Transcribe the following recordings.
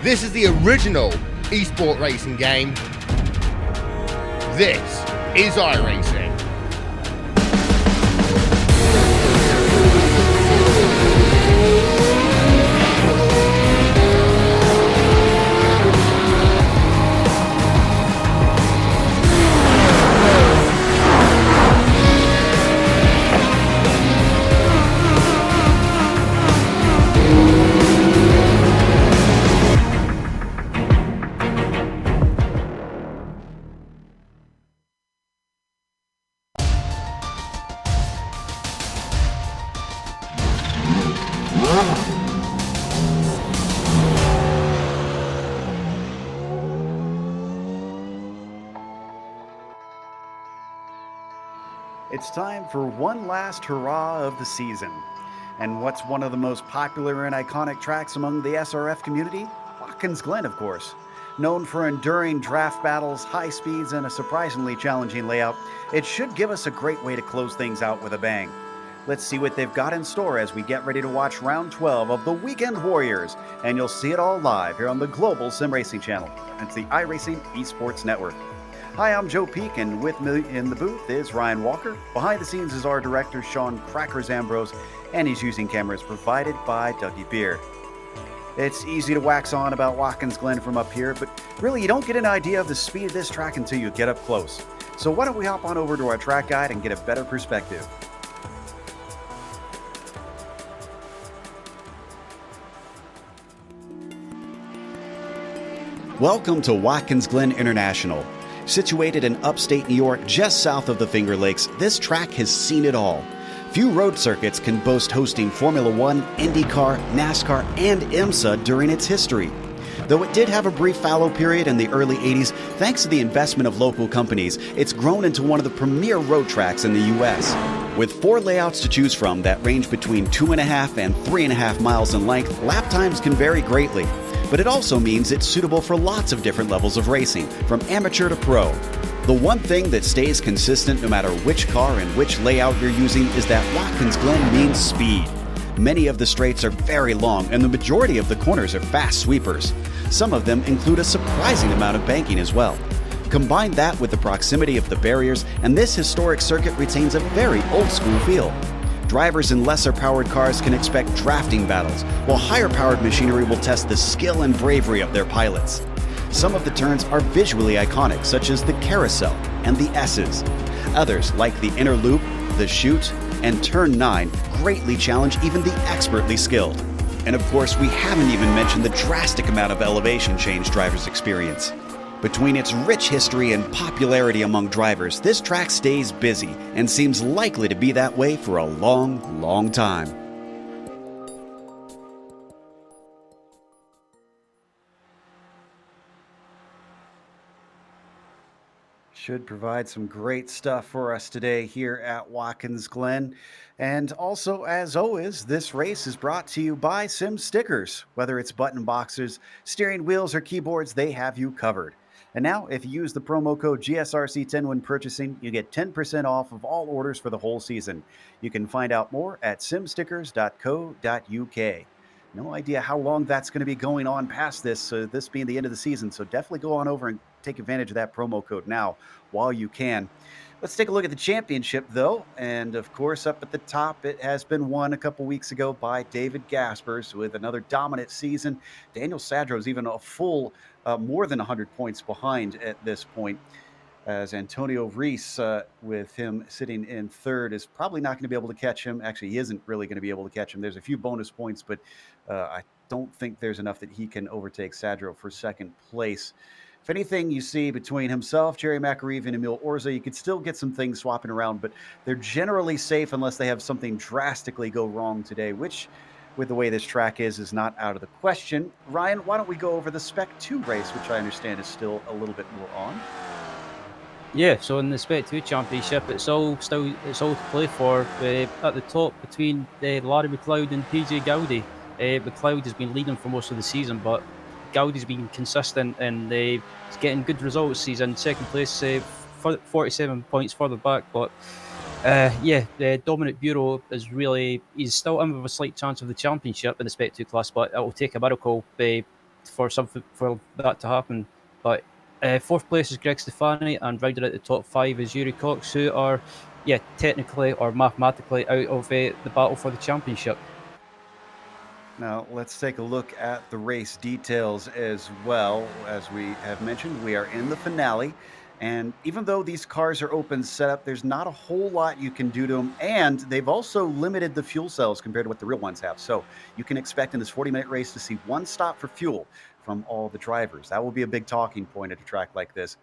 This is the original esport racing game. This is iRacing. It's time for one last hurrah of the season. And what's one of the most popular and iconic tracks among the SRF community? Watkins Glen, of course. Known for enduring draft battles, high speeds, and a surprisingly challenging layout, it should give us a great way to close things out with a bang. Let's see what they've got in store as we get ready to watch round 12 of the Weekend Warriors, and you'll see it all live here on the Global Sim Racing Channel. It's the iRacing Esports Network. Hi, I'm Joe Peak, and with me in the booth is Ryan Walker. Behind the scenes is our director, Sean Crackers Ambrose, and he's using cameras provided by Dougie Beer. It's easy to wax on about Watkins Glen from up here, but really you don't get an idea of the speed of this track until you get up close. So why don't we hop on over to our track guide and get a better perspective. Welcome to Watkins Glen International. Situated in upstate New York, just south of the Finger Lakes, this track has seen it all. Few road circuits can boast hosting Formula One, IndyCar, NASCAR, and IMSA during its history. Though it did have a brief fallow period in the early 80s, thanks to the investment of local companies, it's grown into one of the premier road tracks in the U.S. With 4 layouts to choose from that range between 2.5 and 3.5 miles in length, lap times can vary greatly. But it also means it's suitable for lots of different levels of racing, from amateur to pro. The one thing that stays consistent no matter which car and which layout you're using is that Watkins Glen means speed. Many of the straights are very long, and the majority of the corners are fast sweepers. Some of them include a surprising amount of banking as well. Combine that with the proximity of the barriers, and this historic circuit retains a very old-school feel. Drivers in lesser-powered cars can expect drafting battles, while higher-powered machinery will test the skill and bravery of their pilots. Some of the turns are visually iconic, such as the carousel and the S's. Others, like the inner loop, the chute, and turn 9, greatly challenge even the expertly skilled. And of course, we haven't even mentioned the drastic amount of elevation change drivers experience. Between its rich history and popularity among drivers, this track stays busy and seems likely to be that way for a long, long time. Should provide some great stuff for us today here at Watkins Glen. And also, as always, this race is brought to you by Sim Stickers. Whether it's button boxes, steering wheels, or keyboards, they have you covered. And now, if you use the promo code GSRC10 when purchasing, you get 10% off of all orders for the whole season. You can find out more at simstickers.co.uk. No idea how long that's going to be going on past this being the end of the season, so definitely go on over and take advantage of that promo code now while you can. Let's take a look at the championship, though. And, of course, up at the top, it has been won a couple weeks ago by David Gaspers with another dominant season. Daniel Sadro's even a full more than 100 points behind at this point, as Antonio Reese, with him sitting in third, is probably not going to be able to catch him. Actually, he isn't really going to be able to catch him. There's a few bonus points, but I don't think there's enough that he can overtake Sadro for second place. If anything, you see between himself, Jerry McAreeve, and Emil Orza, you could still get some things swapping around, but they're generally safe unless they have something drastically go wrong today, which, with the way this track is not out of the question. Ryan, why don't we go over the Spec 2 race, which I understand is still a little bit more on? Yeah, so in the Spec 2 Championship, it's all to play for. At the top between Larry McLeod and PJ Gowdy. McLeod has been leading for most of the season, but Gowdy's been consistent and he's getting good results. He's in second place, 47 points further back, but the Dominic Bureau he's still in with a slight chance of the championship in the Spec 2 class, but it will take a miracle for something for that to happen. But fourth place is Greg Stefani, and rounded out the top five is Yuri Cox, who are, yeah, technically or mathematically out of the battle for the championship. Now, let's take a look at the race details as well. As we have mentioned, we are in the finale. And even though these cars are open setup, there's not a whole lot you can do to them. And they've also limited the fuel cells compared to what the real ones have. So you can expect in this 40-minute race to see one stop for fuel from all the drivers. That will be a big talking point at a track like this.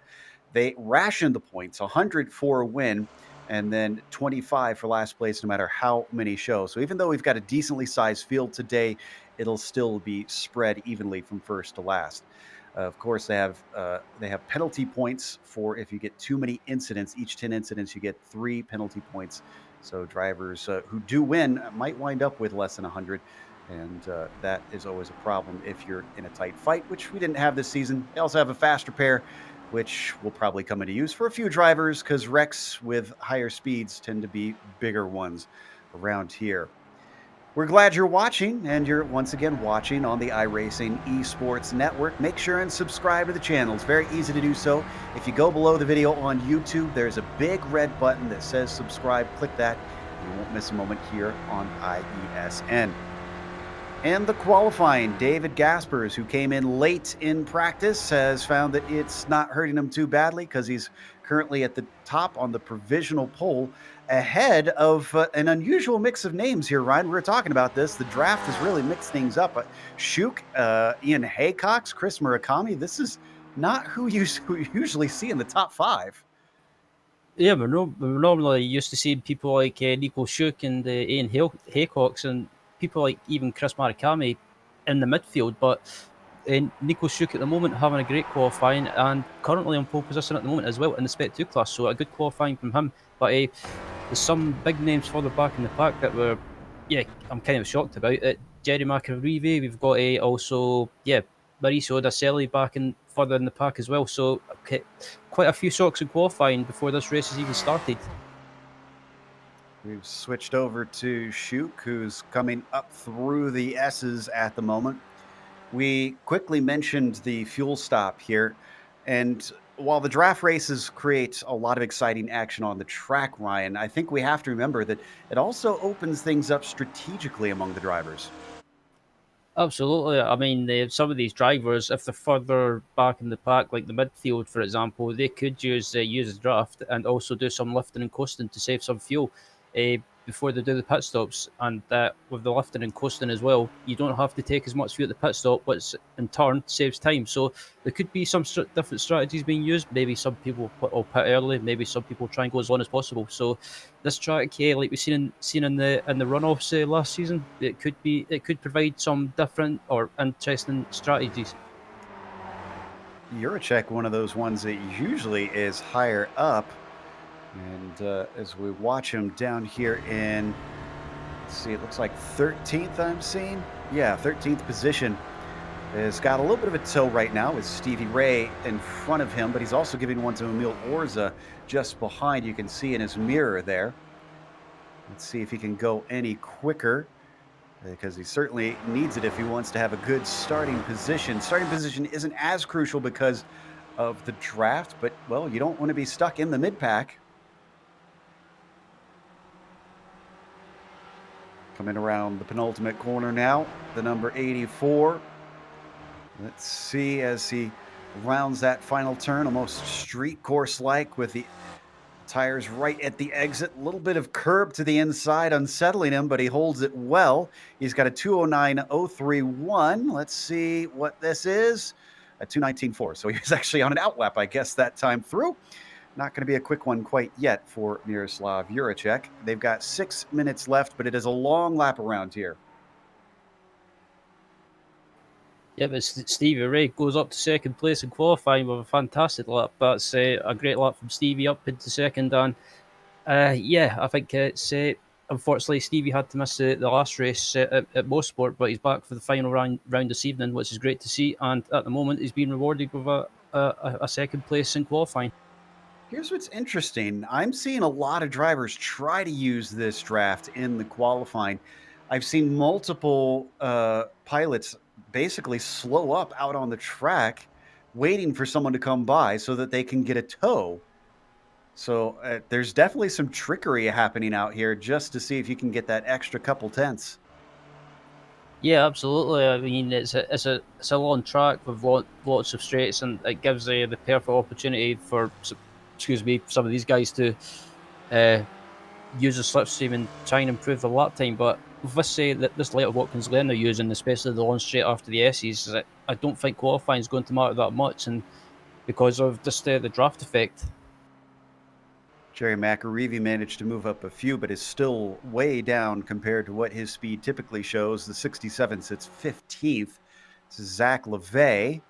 They ration the points 100 for a win and then 25 for last place, no matter how many show. So even though we've got a decently sized field today, it'll still be spread evenly from first to last. Of course, they have penalty points for if you get too many incidents. Each 10 incidents, you get 3 penalty points. So drivers who do win might wind up with less than 100. And that is always a problem if you're in a tight fight, which we didn't have this season. They also have a faster pair, which will probably come into use for a few drivers because wrecks with higher speeds tend to be bigger ones around here. We're glad you're watching, and you're once again watching on the iRacing Esports Network. Make sure and subscribe to the channel. It's very easy to do so. If you go below the video on YouTube, there's a big red button that says subscribe. Click that. You won't miss a moment here on IESN. And the qualifying, David Gaspers, who came in late in practice, has found that it's not hurting him too badly because he's currently at the top on the provisional poll, ahead of an unusual mix of names here, Ryan. We were talking about this. The draft has really mixed things up. Shuk, Ian Haycox, Chris Murakami, this is not who you usually see in the top five. Yeah, we're normally used to seeing people like Nico Shook and Ian Haycox and people like even Chris Murakami in the midfield. But Nico Shook at the moment having a great qualifying and currently on pole position at the moment as well in the Spec 2 class. So a good qualifying from him. But there's some big names further back in the pack that were, yeah, I'm kind of shocked about it. Jerry McAreevy, we've got also, yeah, Mauricio Dacelli back in further in the pack as well. So okay, quite a few shocks in qualifying before this race has even started. We've switched over to Shuk, who's coming up through the S's at the moment. We quickly mentioned the fuel stop here, and while the draft races create a lot of exciting action on the track, Ryan, I think we have to remember that it also opens things up strategically among the drivers. Absolutely. I mean, some of these drivers, if they're further back in the pack, like the midfield, for example, they could use a draft and also do some lifting and coasting to save some fuel before they do the pit stops. And with the lifting and coasting as well, you don't have to take as much fuel at the pit stop, which in turn saves time. So there could be some different strategies being used. Maybe some people will pit early. Maybe some people try and go as long as possible. So this track, like we've seen in the runoffs last season, it could provide some different or interesting strategies. Juracek, one of those ones that usually is higher up. And as we watch him down here in, let's see, it looks like 13th I'm seeing. Yeah, 13th position. Has got a little bit of a tow right now with Stevie Ray in front of him, but he's also giving one to Emil Orza just behind. You can see in his mirror there. Let's see if he can go any quicker, because he certainly needs it if he wants to have a good starting position. Starting position isn't as crucial because of the draft, but, well, you don't want to be stuck in the mid-pack. Coming around the penultimate corner now, the number 84. Let's see as he rounds that final turn, almost street course-like with the tires right at the exit. A little bit of curb to the inside, unsettling him, but he holds it well. He's got a 209.031. Let's see what this is. A 219.4. So he was actually on an outlap, I guess, that time through. Not going to be a quick one quite yet for Miroslav Juracek. They've got 6 minutes left, but it is a long lap around here. Yeah, but Stevie Ray goes up to second place in qualifying with a fantastic lap. That's a great lap from Stevie up into second. And yeah, I think it's unfortunately Stevie had to miss the last race at Mosport, but he's back for the final round this evening, which is great to see. And at the moment, he's been rewarded with a second place in qualifying. Here's what's interesting. I'm seeing a lot of drivers try to use this draft in the qualifying. I've seen multiple pilots basically slow up out on the track, waiting for someone to come by so that they can get a tow. So there's definitely some trickery happening out here just to see if you can get that extra couple tenths. Yeah, absolutely. I mean, it's a long track with lots of straights, and it gives the perfect opportunity for, excuse me, some of these guys to uh, use the slipstream and try and improve the lap time. But with this say that this later Watkins Glen they're using, especially the long straight after the S's, that I don't think qualifying is going to matter that much, and because of just the draft effect. Jerry McAreevy managed to move up a few, but is still way down compared to what his speed typically shows. The 67 sits 15th. This is Zach LeVay.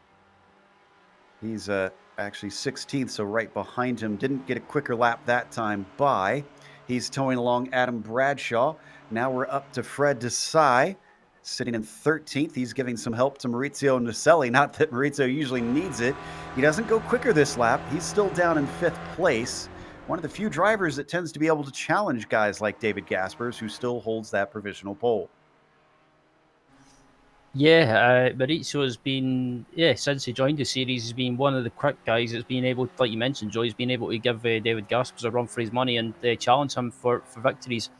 He's actually 16th, so right behind him. Didn't get a quicker lap that time by. He's towing along Adam Bradshaw. Now we're up to Fred Desai, sitting in 13th. He's giving some help to Maurizio Naselli. Not that Maurizio usually needs it. He doesn't go quicker this lap. He's still down in 5th place. One of the few drivers that tends to be able to challenge guys like David Gaspers, who still holds that provisional pole. Yeah, Maurizio has been, since he joined the series, he's been one of the quick guys that's been able, like you mentioned, Joe, he's been able to give David Gaspers a run for his money and challenge him for victories.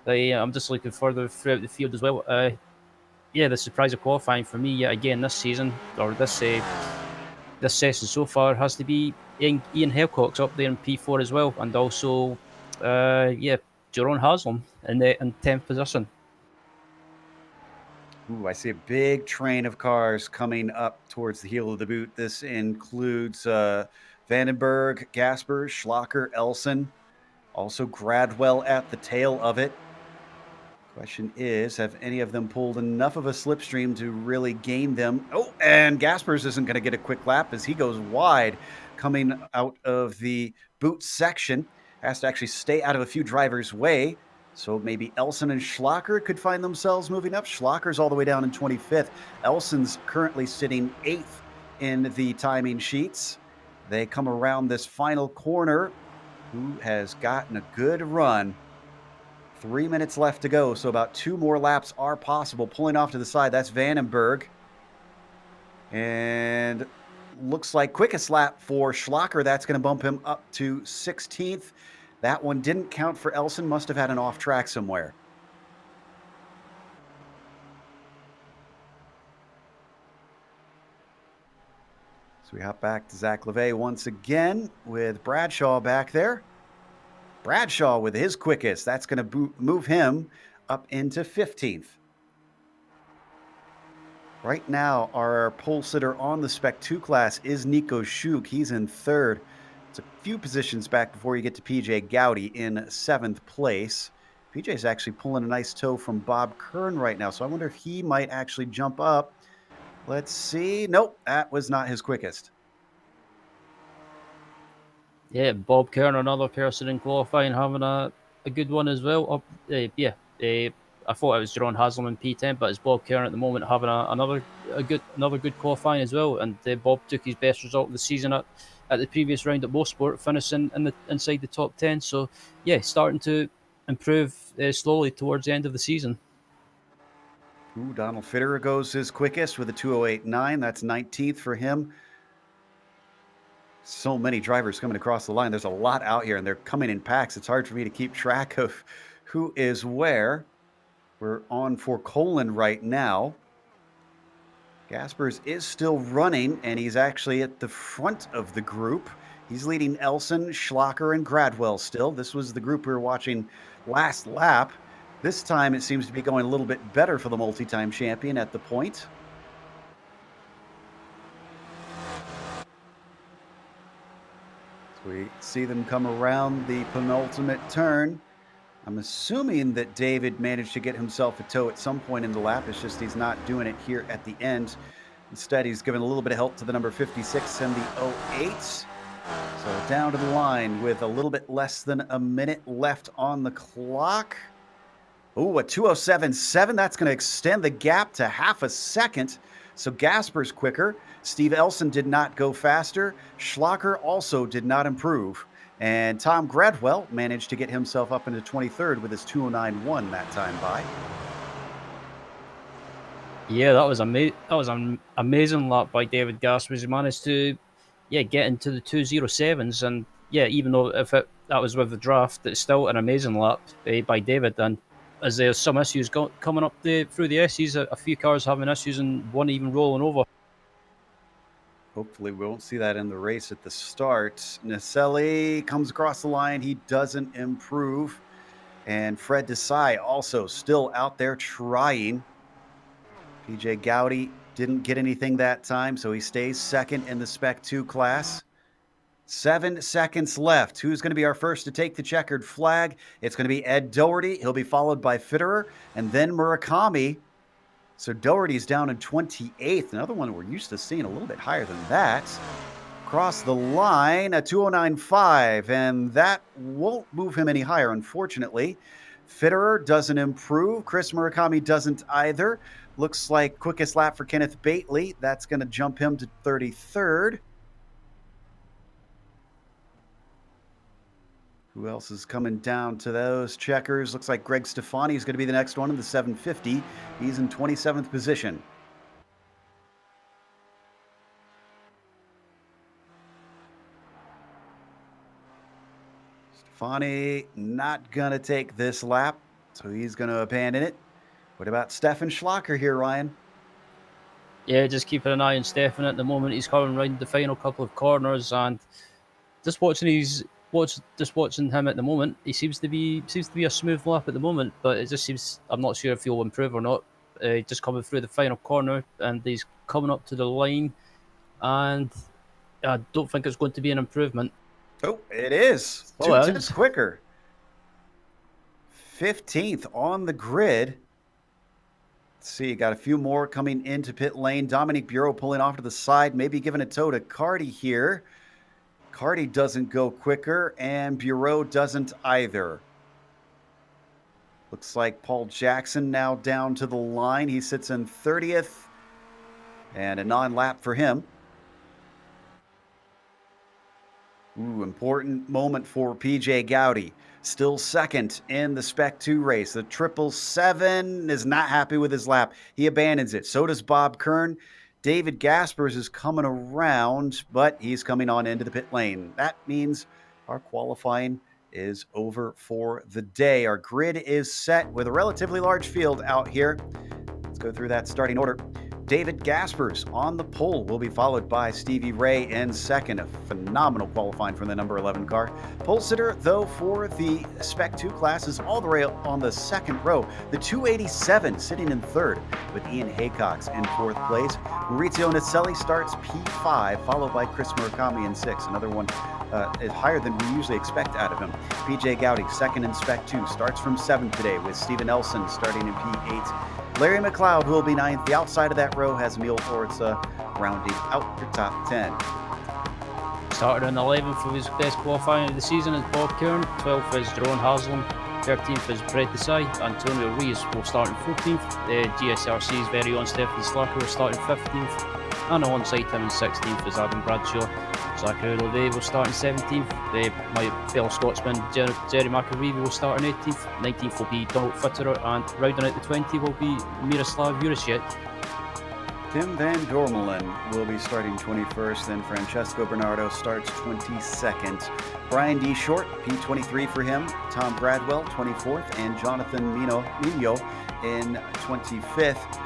I'm just looking further throughout the field as well. The surprise of qualifying for me yet again this season, or this session so far, has to be Ian Helcock's up there in P4 as well, and also, Jerome Haslam in 10th position. Ooh, I see a big train of cars coming up towards the heel of the boot. This includes Vandenberg, Gaspers, Schlacher, Elson, also Gradwell at the tail of it. Question is, have any of them pulled enough of a slipstream to really gain them? Oh, and Gaspers isn't going to get a quick lap as he goes wide coming out of the boot section. Has to actually stay out of a few drivers' way. So maybe Elson and Schlacher could find themselves moving up. Schlacher's all the way down in 25th. Elson's currently sitting 8th in the timing sheets. They come around this final corner. Who has gotten a good run? 3 minutes left to go, so about 2 more laps are possible. Pulling off to the side, that's Vandenberg. And looks like quickest lap for Schlacher. That's going to bump him up to 16th. That one didn't count for Elson. Must have had an off track somewhere. So we hop back to Zach LeVay once again with Bradshaw back there. Bradshaw with his quickest. That's going to move him up into 15th. Right now, our pole sitter on the Spec 2 class is Nico Schuk. He's in 3rd. It's a few positions back before you get to PJ Gowdy in 7th place. PJ's actually pulling a nice tow from Bob Kern right now, so I wonder if he might actually jump up. Let's see. Nope, that was not his quickest. Yeah, Bob Kern, another person in qualifying, having a good one as well. I thought it was Jerome Haslam in P10, but it's Bob Kern at the moment having another good qualifying as well. And Bob took his best result of the season at the previous round at Mosport, finishing inside the top 10. So yeah, starting to improve slowly towards the end of the season. Ooh, Donald Fitterer goes his quickest with a 2:08.9. That's 19th for him. So many drivers coming across the line. There's a lot out here, and they're coming in packs. It's hard for me to keep track of who is where. We're on for Colin right now. Gaspers is still running, and he's actually at the front of the group. He's leading Elson, Schlacher, and Gradwell still. This was the group we were watching last lap. This time it seems to be going a little bit better for the multi-time champion at the point. So we see them come around the penultimate turn. I'm assuming that David managed to get himself a tow at some point in the lap. It's just he's not doing it here at the end. Instead, he's given a little bit of help to the number 56 and the 08s. So down to the line with a little bit less than a minute left on the clock. Oh, a 2:07.7. That's going to extend the gap to half a second. So Gasper's quicker. Steve Elson did not go faster. Schlacher also did not improve. And Tom Gradwell managed to get himself up into 23rd with his 2:09.1 that time by. Yeah, that was an amazing lap by David Gaspers. He managed to get into the 2:07s, and even though that was with the draft, it's still an amazing lap by David. And as there's some issues coming up through the S's, a few cars having issues and one even rolling over. Hopefully, we won't see that in the race at the start. Naselli comes across the line. He doesn't improve. And Fred Desai also still out there trying. PJ Gowdy didn't get anything that time, so he stays second in the Spec 2 class. 7 seconds left. Who's going to be our first to take the checkered flag? It's going to be Ed Doherty. He'll be followed by Fitterer and then Murakami. So Doherty's down in 28th. Another one we're used to seeing a little bit higher than that. Across the line, a 209.5, and that won't move him any higher, unfortunately. Fitterer doesn't improve. Chris Murakami doesn't either. Looks like quickest lap for Kenneth Bately. That's going to jump him to 33rd. Who else is coming down to those checkers? Looks like Greg Stefani is going to be the next one in the 750. He's in 27th position. Stefani not going to take this lap, so he's going to abandon it. What about Stefan Schlacker here, Ryan? Yeah, just keeping an eye on Stefan at the moment. He's coming around the final couple of corners, and just watching him at the moment, he seems to be a smooth lap at the moment. But it just seems I'm not sure if he'll improve or not. Just coming through the final corner, and he's coming up to the line, and I don't think it's going to be an improvement. Oh, it is. Oh, 2 tenths quicker. 15th on the grid. Let's see, got a few more coming into pit lane. Dominique Bureau pulling off to the side, maybe giving a tow to Carty here. Carty doesn't go quicker, and Bureau doesn't either. Looks like Paul Jackson now down to the line. He sits in 30th, and a non-lap for him. Ooh, important moment for PJ Gowdy. Still second in the Spec 2 race. The 777 is not happy with his lap. He abandons it. So does Bob Kern. David Gaspers is coming around, but he's coming on into the pit lane. That means our qualifying is over for the day. Our grid is set with a relatively large field out here. Let's go through that starting order. David Gaspers on the pole will be followed by Stevie Ray in second. A phenomenal qualifying from the number 11 car. Pole sitter, though, for the Spec 2 class is all the way on the second row. The 287 sitting in third with Ian Haycox in fourth place. Maurizio Naselli starts P5, followed by Chris Murakami in sixth. Another one is higher than we usually expect out of him. PJ Gowdy, second in Spec 2, starts from seventh today with Steven Nelson starting in P8. Larry McLeod, who will be ninth. The outside of that row has Emil Orza rounding out your top 10. Started in 11th for his best qualifying of the season is Bob Kern. 12th is Jerome Haslam. 13th is Brett Desai. Antonio Rees will start in 14th. GSRC's very own Stefan Slacker will start in 15th. And alongside him in 16th is Adam Bradshaw. Zachary Levay will start in 17th. My fellow Scotsman Jerry McAreevy will start in 18th. 19th will be Donald Fitterer, and rounding out the 20 will be Miroslav Jurisic. Tim Van Dormelen will be starting 21st, then Francesco Bernardo starts 22nd. Brian D. Short, P23 for him. Tom Bradwell, 24th, and Jonathan Mino in 25th.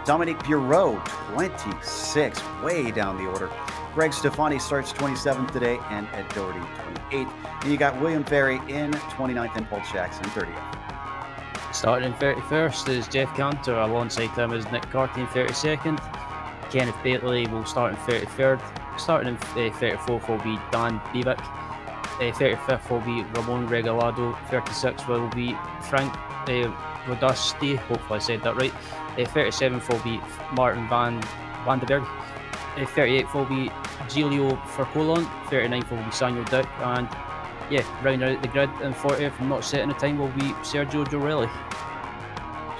Dominique Bureau, 26, way down the order. Greg Stefani starts 27th today, and Ed Doherty 28th. And you got William Ferry in 29th and Paul Jackson 30th. Starting in 31st is Jeff Cantor. Alongside him is Nick Carty in 32nd. Kenneth Bately will start in 33rd. Starting in 34th will be Dan Beavick. 35th will be Ramon Regalado. 36th will be Frank Rodasti. Hopefully I said that right. 37th will be Martin Van de Berg. 38th will be Giulio Fercolon. 39th will be Samuel Dick. And rounding out the grid in 40th, not setting the time, will be Sergio Giorelli.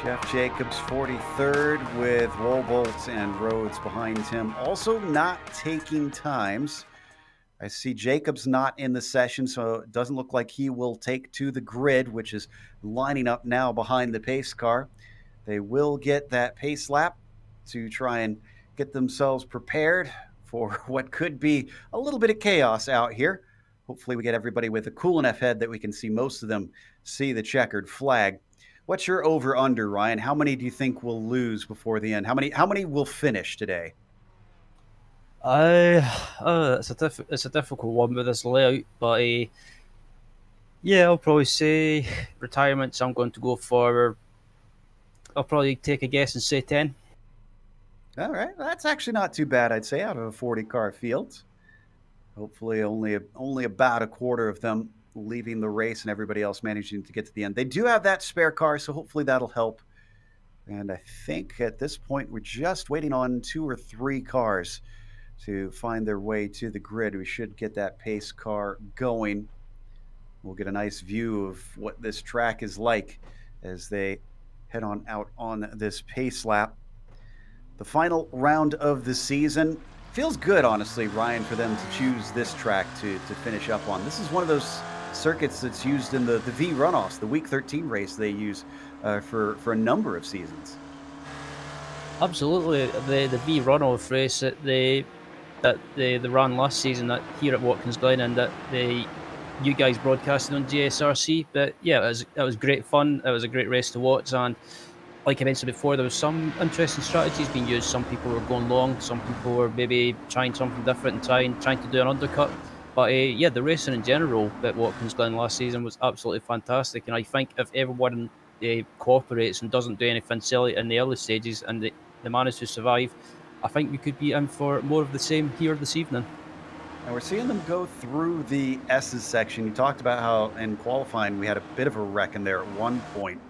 Jeff Jacobs 43rd with Wobolt and Rhodes behind him. Also not taking times. I see Jacobs not in the session, so it doesn't look like he will take to the grid, which is lining up now behind the pace car. They will get that pace lap. to try and get themselves prepared for what could be a little bit of chaos out here. Hopefully, we get everybody with a cool enough head that we can see most of them see the checkered flag. What's your over/under, Ryan? How many do you think will lose before the end? How many will finish today? It's a difficult one with this layout, but yeah, I'll probably say retirements. I'm going to go for. I'll probably take a guess and say 10. All right, that's actually not too bad, I'd say, out of a 40-car field. Hopefully, only about a quarter of them leaving the race, and everybody else managing to get to the end. They do have that spare car, so hopefully that'll help. And I think at this point, we're just waiting on 2 or 3 cars to find their way to the grid. We should get that pace car going. We'll get a nice view of what this track is like as they head on out on this pace lap. The final round of the season. Feels good, honestly, Ryan, for them to choose this track to finish up on. This is one of those circuits that's used in the V runoffs, the Week 13 race they use for a number of seasons. Absolutely, the V runoff race that they ran last season here at Watkins Glen, and that you guys broadcasted on GSRC. But yeah, it was great fun. It was a great race to watch, and like I mentioned before, there was some interesting strategies being used. Some people were going long, some people were maybe trying something different and trying to do an undercut. But yeah, the racing in general at Watkins Glen last season was absolutely fantastic. And I think if everyone cooperates and doesn't do anything silly in the early stages and they manage to survive, I think we could be in for more of the same here this evening. And we're seeing them go through the S's section. You talked about how in qualifying we had a bit of a wreck in there at one point.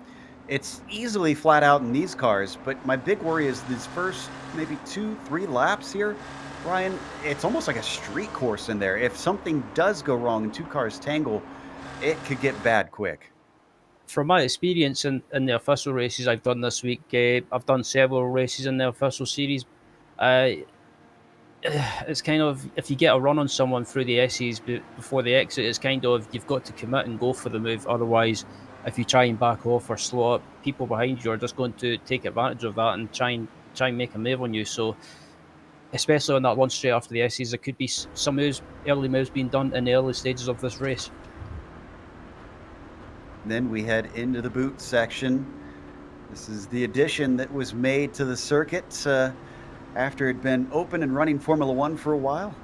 It's easily flat out in these cars, but my big worry is these first maybe 2-3 laps here, Ryan, it's almost like a street course in there. If something does go wrong and 2 cars tangle, it could get bad quick. From my experience in the official races I've done this week, I've done several races in the official series. It's kind of, if you get a run on someone through the S's before the exit, it's kind of, you've got to commit and go for the move. Otherwise, if you try and back off or slow up, people behind you are just going to take advantage of that and try and make a move on you. So, especially on that one straight after the S's, there could be some early moves being done in the early stages of this race. Then we head into the boot section. This is the addition that was made to the circuit after it had been open and running Formula One for a while.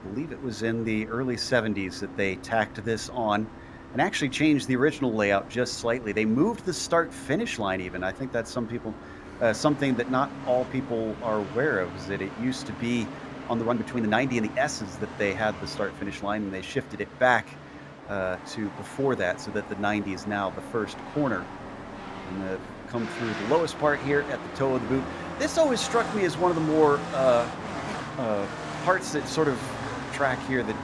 I believe it was in the early 70s that they tacked this on and actually changed the original layout just slightly. They moved the start-finish line even. I think that's something that not all people are aware of, is that it used to be on the run between the 90 and the S's that they had the start-finish line, and they shifted it back to before that, so that the 90 is now the first corner. And they've come through the lowest part here at the toe of the boot. This always struck me as one of the more parts that sort of track here that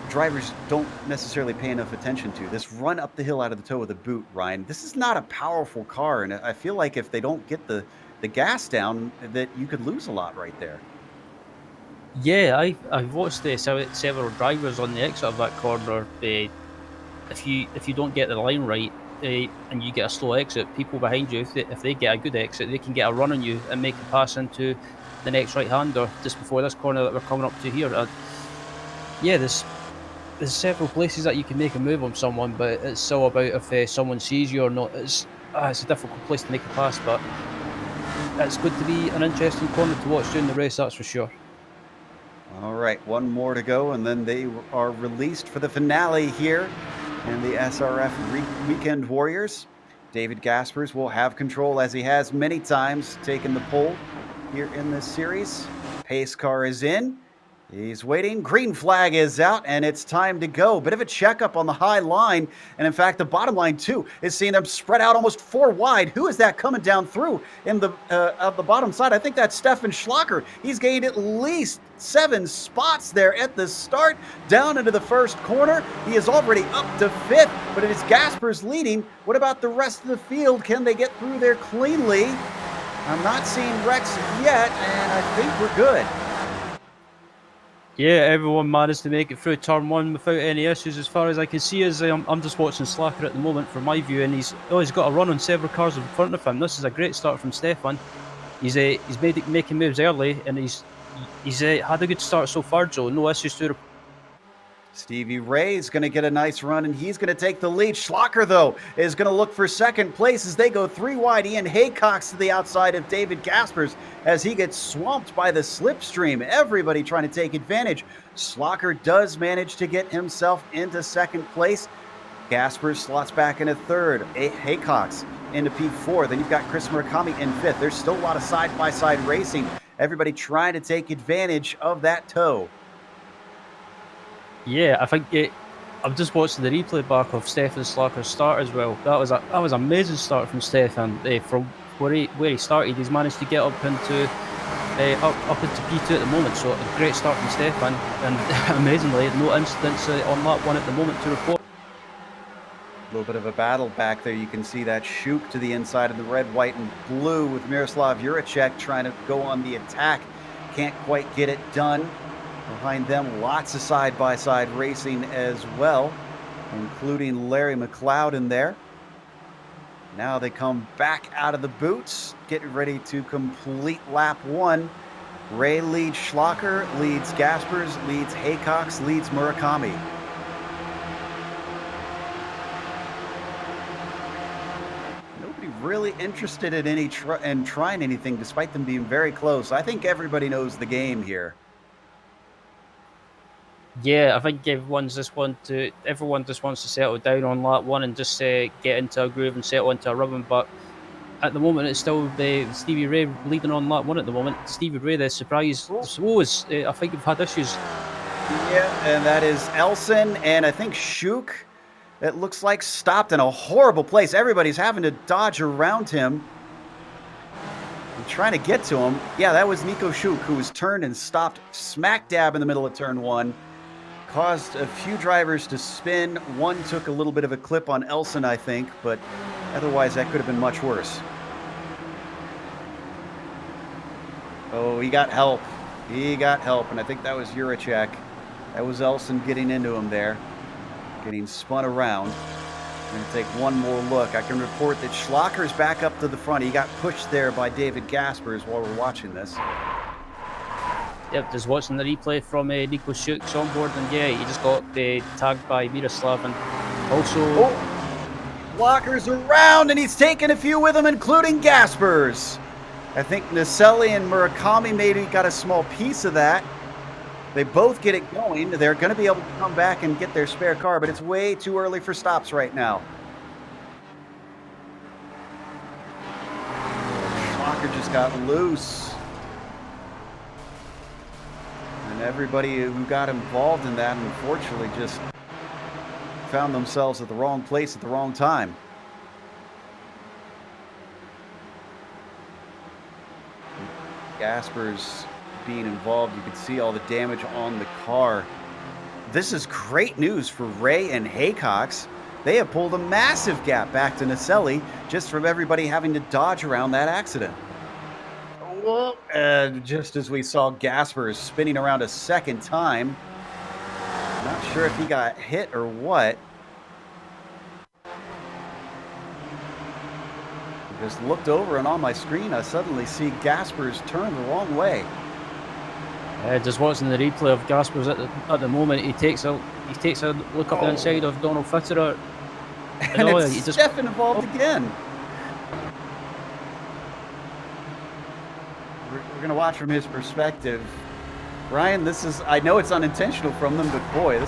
drivers don't necessarily pay enough attention to. This run up the hill out of the toe of the boot, Ryan, this is not a powerful car, and I feel like if they don't get the gas down, that you could lose a lot right there. Yeah, I've watched several drivers on the exit of that corner. If you don't get the line right and you get a slow exit, people behind you, if they get a good exit, they can get a run on you and make a pass into the next right-hander just before this corner that we're coming up to here. Yeah, there's several places that you can make a move on someone, but it's still about if someone sees you or not. It's a difficult place to make a pass, but it's good to be an interesting corner to watch during the race, that's for sure. All right, one more to go, and then they are released for the finale here in the SRF Weekend Warriors. David Gaspers will have control, as he has many times, taking the pole here in this series. Pace car is in. He's waiting. Green flag is out, and it's time to go. Bit of a checkup on the high line, and in fact, the bottom line too is seeing them spread out almost 4 wide. Who is that coming down through in the of the bottom side? I think that's Stefan Schlacker. He's gained at least 7 spots there at the start, down into the first corner. He is already up to 5th, but it is Gaspers leading. What about the rest of the field? Can they get through there cleanly? I'm not seeing wrecks yet, and I think we're good. Yeah, everyone managed to make it through turn 1 without any issues as far as I can see. I'm just watching Slacker at the moment from my view, and he's got a run on several cars in front of him. This is a great start from Stefan. making moves early, and he's had a good start so far, Joe. No issues to report. Stevie Ray is going to get a nice run, and he's going to take the lead. Schlocker, though, is going to look for second place as they go 3 wide. Ian Haycox to the outside of David Gaspers as he gets swamped by the slipstream. Everybody trying to take advantage. Schlocker does manage to get himself into second place. Gaspers slots back into third. Haycox into P4. Then you've got Chris Murakami in fifth. There's still a lot of side-by-side racing. Everybody trying to take advantage of that tow. Yeah, I think I've just watched the replay back of Stefan Slacker's start as well. That was an amazing start from Stefan. From where he started, he's managed to get up into P2 at the moment. So a great start from Stefan, and amazingly, no incidents on lap 1 at the moment to report. A little bit of a battle back there. You can see that Shuk to the inside of the red, white, and blue with Miroslav Juracek trying to go on the attack. Can't quite get it done. Behind them, lots of side-by-side racing as well, including Larry McLeod in there. Now they come back out of the boots, getting ready to complete lap 1. Ray leads Schlocker, leads Gaspers, leads Haycox, leads Murakami. Nobody really interested in trying anything, despite them being very close. I think everybody knows the game here. Yeah, I think everyone just wants to settle down on lap 1 and just get into a groove and settle into a rhythm. But at the moment, it's still Stevie Ray leading on lap 1 at the moment. Stevie Ray, the surprise. I think we've had issues. Yeah, and that is Elson, and I think Shuk, it looks like, stopped in a horrible place. Everybody's having to dodge around him and trying to get to him. Yeah, that was Nico Shuk, who was turned and stopped smack dab in the middle of turn 1. Caused a few drivers to spin. One took a little bit of a clip on Elson, I think, but otherwise that could have been much worse. Oh, he got help. He got help, and I think that was Juracek. That was Elson getting into him there, getting spun around. I'm going to take one more look. I can report that Schlocker's back up to the front. He got pushed there by David Gaspers while we're watching this. Yep, just watching the replay from Nico Shuk's on board, and yeah, he just got tagged by Miroslav, and also... Walker's around, and he's taking a few with him, including Gaspers. I think Naselli and Murakami maybe got a small piece of that. They both get it going. They're going to be able to come back and get their spare car, but it's way too early for stops right now. Walker just got loose. And everybody who got involved in that, unfortunately, just found themselves at the wrong place at the wrong time. Gaspers being involved, you can see all the damage on the car. This is great news for Ray and Haycox. They have pulled a massive gap back to Naselli just from everybody having to dodge around that accident. And just as we saw Gaspers spinning around a second time, not sure if he got hit or what. I just looked over, and on my screen I suddenly see Gaspers turn the wrong way. Just watching the replay of Gaspers at the moment, he takes a look up the inside of Donald Fitterer, and it's Stefan involved again. We're going to watch from his perspective. Ryan, I know it's unintentional from them, but boy,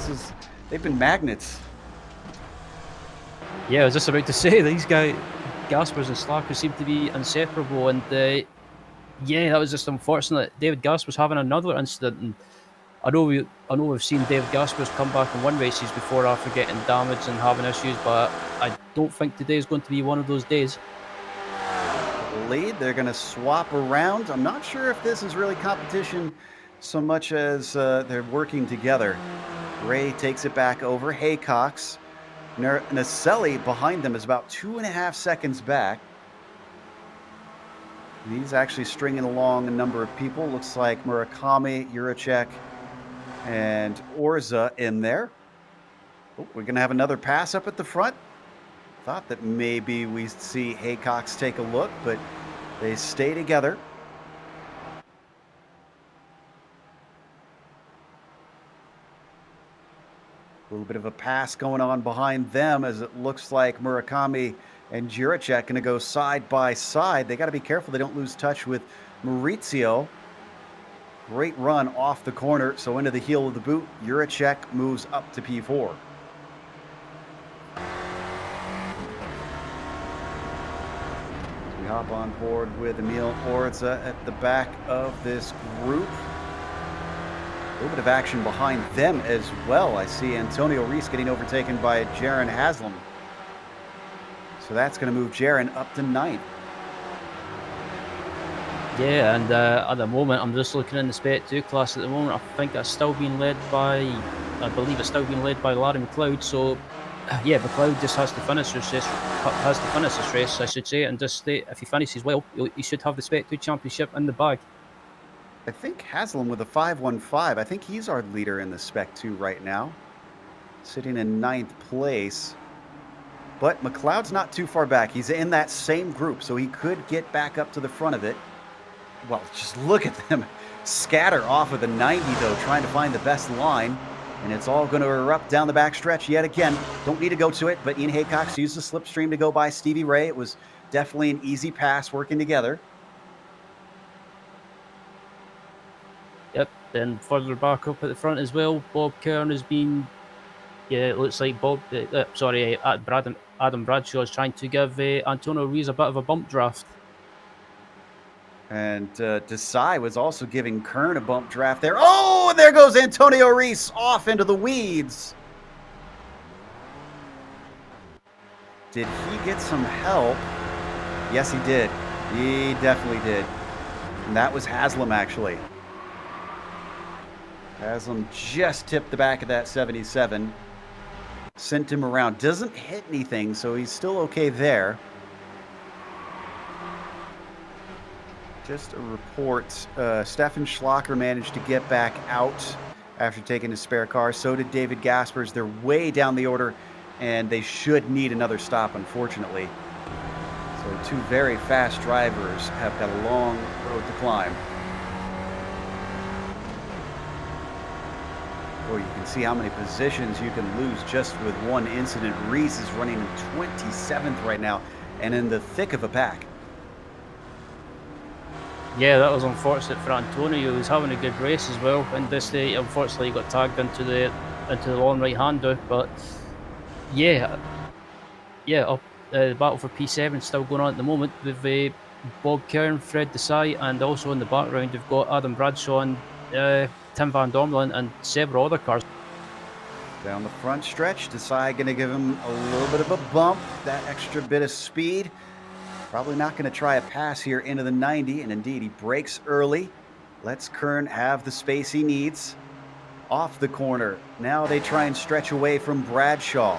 they've been magnets. Yeah, I was just about to say, these guys, Gaspers and Slacker, seem to be inseparable, and yeah, that was just unfortunate. David Gaspers having another incident, and I know we've seen David Gaspers come back and win races before after getting damaged and having issues, but I don't think today is going to be one of those days. Lead, they're going to swap around. I'm not sure if this is really competition so much as they're working together. Ray takes it back over Haycox. Naselli behind them is about 2.5 seconds back. He's actually stringing along a number of people. Looks like Murakami, Juracek, and Orza in there. Oh, we're going to have another pass up at the front. Thought that maybe we see Haycox take a look, but they stay together. little bit of a pass going on behind them as it looks like Murakami and Juracek going to go side by side. They got to be careful they don't lose touch with Maurizio. Great run off the corner, so into the heel of the boot. Juracek moves up to P4. We hop on board with Emil Orza at the back of this group. A little bit of action behind them as well. I see Antonio Reese getting overtaken by Jaron Haslam. So that's going to move Jaron up to 9th. Yeah, and at the moment, I'm just looking in the Spec 2 class at the moment. I think it's still being led by, I believe it's still being led by Larry McLeod. So, yeah, McLeod just has to finish this race, I should say, and just if he finishes well, he should have the Spec 2 championship in the bag. I think Haslam with a 5:15. I think he's our leader in the Spec 2 right now, sitting in 9th place. But McLeod's not too far back. He's in that same group, so he could get back up to the front of it. Well, just look at them scatter off of the 90, though, trying to find the best line. And it's all going to erupt down the backstretch yet again. Don't need to go to it, but Ian Haycox used the slipstream to go by Stevie Ray. It was definitely an easy pass working together. Yep, then further back up at the front as well, Bob Kern has been, yeah, it looks like Adam Bradshaw is trying to give Antonio Rees a bit of a bump draft. And Desai was also giving Kern a bump draft there. Oh, and there goes Antonio Rees off into the weeds. Did he get some help? Yes, he did. He definitely did. And that was Haslam, actually. Haslam just tipped the back of that 77. Sent him around. Doesn't hit anything, so he's still okay there. Just a report. Stefan Schlacher managed to get back out after taking his spare car. So did David Gaspers. They're way down the order, and they should need another stop, unfortunately. So two very fast drivers have got a long road to climb. Boy, you can see how many positions you can lose just with one incident. Rees is running in 27th right now and in the thick of a pack. Yeah, that was unfortunate for Antonio. He was having a good race as well, and this day, unfortunately, he got tagged into the long right-hander. But yeah, the battle for P7 still going on at the moment with Bob Kern, Fred Desai, and also in the background we've got Adam Bradshaw and Tim Van Dormelen and several other cars. Down the front stretch, Desai going to give him a little bit of a bump, that extra bit of speed. Probably not going to try a pass here into the 90, and indeed he brakes early. Lets Kern have the space he needs. Off the corner. Now they try and stretch away from Bradshaw.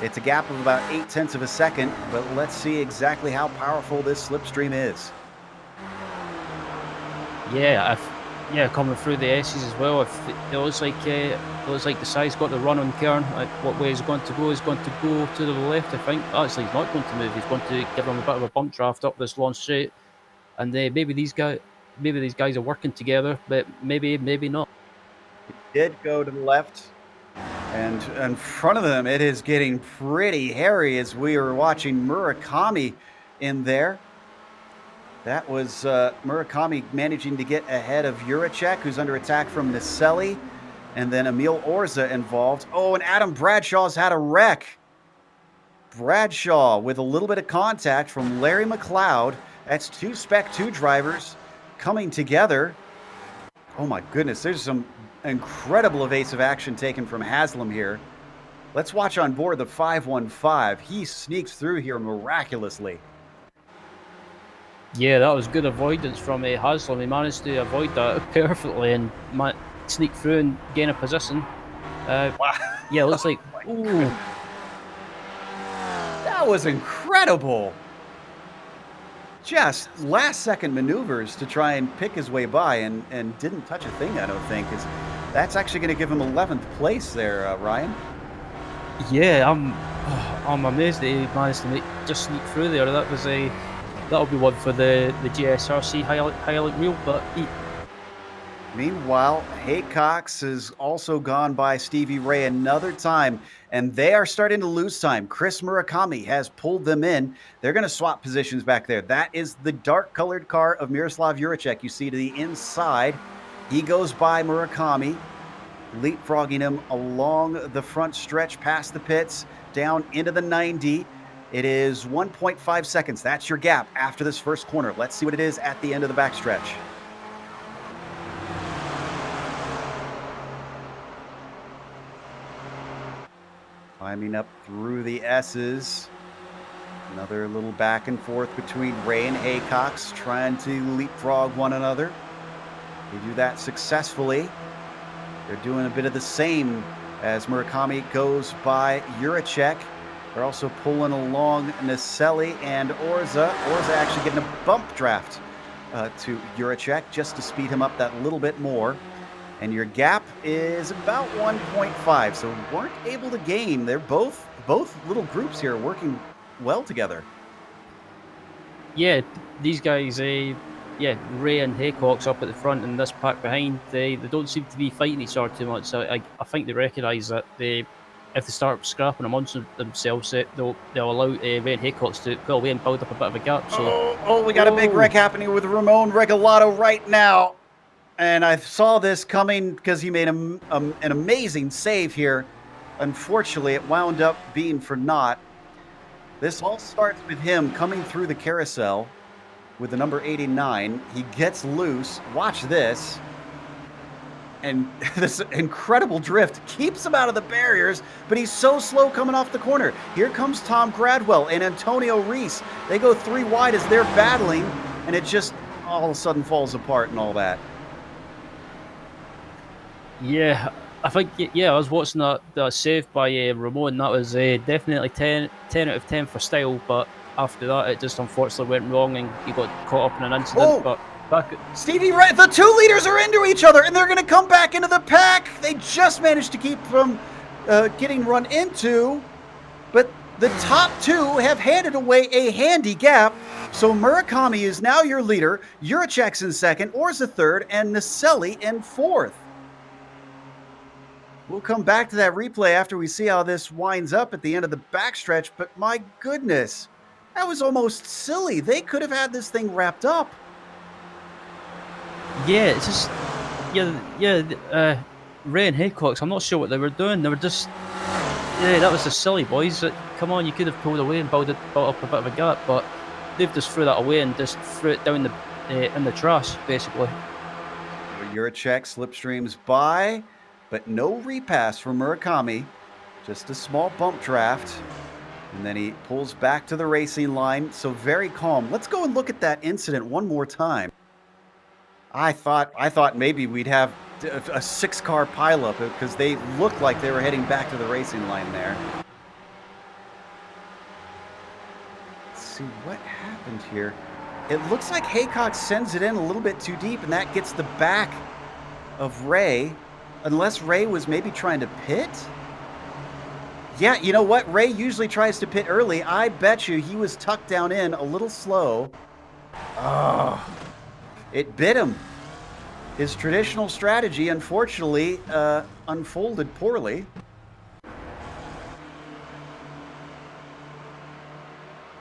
It's a gap of about 0.8 of a second, but let's see exactly how powerful this slipstream is. Yeah, coming through the S's as well. If it looks like Desai's got the run on Kern. What way he's going to go? He's going to go to the left, I think. Actually, he's not going to move. He's going to give him a bit of a bump draft up this long straight. And maybe these guys are working together, but maybe not. He did go to the left, and in front of them, it is getting pretty hairy as we are watching Murakami in there. That was Murakami managing to get ahead of Juracek, who's under attack from Naselli, and then Emil Orza involved. Oh, and Adam Bradshaw's had a wreck. Bradshaw with a little bit of contact from Larry McLeod. That's two Spec 2 drivers coming together. Oh my goodness, there's some incredible evasive action taken from Haslam here. Let's watch on board the 515. He sneaks through here miraculously. Yeah, that was good avoidance from Haslam. He managed to avoid that perfectly and sneak through and gain a position. Wow. Yeah, it looks like... Ooh. That was incredible. Just last-second maneuvers to try and pick his way by and didn't touch a thing, I don't think. That's actually going to give him 11th place there, Ryan. Yeah, I'm amazed that he managed to just sneak through there. That'll be one for the GSRC highlight reel, but Meanwhile, Haycox has also gone by Stevie Ray another time, and they are starting to lose time. Chris Murakami has pulled them in. They're going to swap positions back there. That is the dark-colored car of Miroslav Juracek. You see to the inside. He goes by Murakami, leapfrogging him along the front stretch past the pits, down into the 90. It is 1.5 seconds. That's your gap after this first corner. Let's see what it is at the end of the backstretch. Climbing up through the S's. Another little back and forth between Ray and Haycox, trying to leapfrog one another. They do that successfully. They're doing a bit of the same as Murakami goes by Juracek. They're also pulling along Naselli and Orza. Orza actually getting a bump draft to Juracek just to speed him up that little bit more. And your gap is about 1.5, so weren't able to gain. They're both little groups here working well together. Yeah, these guys, Ray and Haycox up at the front and this pack behind, they don't seem to be fighting each other too much. So I think they recognise that if they start scrapping amongst themselves, they'll allow Ray and Haycox to pull away and build up a bit of a gap. So we got a big wreck happening with Ramon Regalado right now. And I saw this coming because he made an amazing save here. Unfortunately, it wound up being for naught. This all starts with him coming through the carousel with the number 89. He gets loose. Watch this. And this incredible drift keeps him out of the barriers, but he's so slow coming off the corner. Here comes Tom Gradwell and Antonio Reese. They go 3 wide as they're battling, and it just all of a sudden falls apart and all that. Yeah, I think, I was watching that save by Ramon. That was definitely 10 out of 10 for style, but after that, it just unfortunately went wrong and he got caught up in an incident. But Stevie Ray, the 2 leaders are into each other, and they're going to come back into the pack. They just managed to keep from getting run into, but the top 2 have handed away a handy gap. So Murakami is now your leader. Juracek's in second, Orza third, and Naselli in fourth. We'll come back to that replay after we see how this winds up at the end of the backstretch, but my goodness, that was almost silly. They could have had this thing wrapped up. Yeah, it's just, Ray and Haycox, I'm not sure what they were doing. They were just, that was just silly, boys. Come on, you could have pulled away and built up a bit of a gap, but they've just threw that away and just threw it down in the trash, basically. Juracek slipstreams by, but no repass from Murakami. Just a small bump draft. And then he pulls back to the racing line. So very calm. Let's go and look at that incident one more time. I thought maybe we'd have a 6-car pileup because they looked like they were heading back to the racing line there. Let's see what happened here. It looks like Haycox sends it in a little bit too deep, and that gets the back of Ray. Unless Ray was maybe trying to pit? Yeah, you know what? Ray usually tries to pit early. I bet you he was tucked down in a little slow. Oh, it bit him. His traditional strategy, unfortunately, unfolded poorly.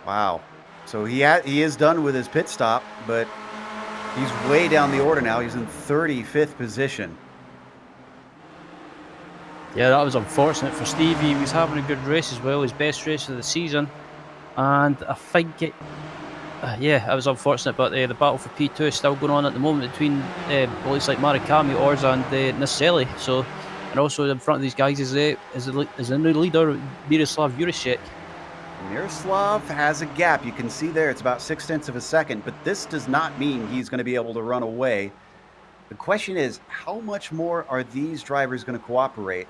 Wow. So he is done with his pit stop, but he's way down the order now. He's in 35th position. Yeah, that was unfortunate for Stevie. He was having a good race as well, his best race of the season. And I think it was unfortunate, but the battle for P2 is still going on at the moment between boys like Murakami, Orza, and Naselli. So, and also in front of these guys is a new leader, Miroslav Juracek. Miroslav has a gap. You can see there it's about 0.6 of a second, but this does not mean he's going to be able to run away. The question is, how much more are these drivers going to cooperate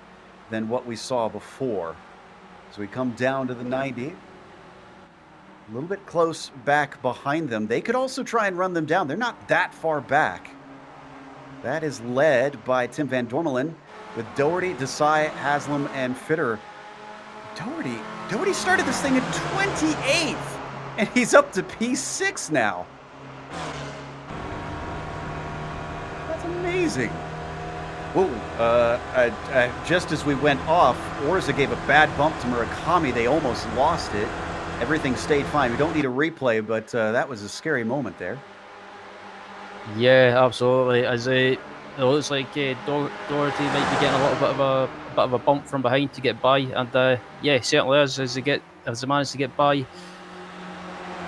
than what we saw before? So we come down to the 90. A little bit close back behind them. They could also try and run them down. They're not that far back. That is led by Tim Van Dormelen with Doherty, Desai, Haslam, and Fitter. Doherty started this thing at 28th, and he's up to P6 now. That's amazing. Whoa, just as we went off, Orza gave a bad bump to Murakami. They almost lost it. Everything stayed fine. We don't need a replay, but that was a scary moment there. Yeah, absolutely. As it looks like Doherty might be getting a little bit of a bump from behind to get by, and yeah, certainly as they manage to get by.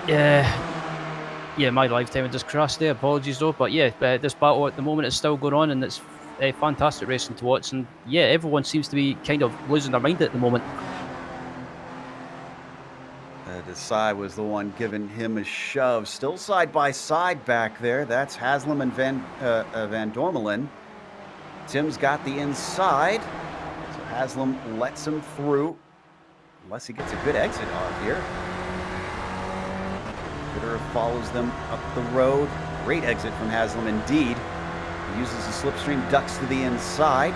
Yeah, my lifetime had just crashed there. Apologies though, but yeah, this battle at the moment is still going on, and it's fantastic racing to watch. And yeah, everyone seems to be kind of losing their mind at the moment. Desai was the one giving him a shove. Still side by side back there. That's Haslam and Van Dormelen. Tim's got the inside, so Haslam lets him through, unless he gets a good exit off here. Fitterer follows them up the road. Great exit from Haslam indeed. He uses the slipstream, ducks to the inside.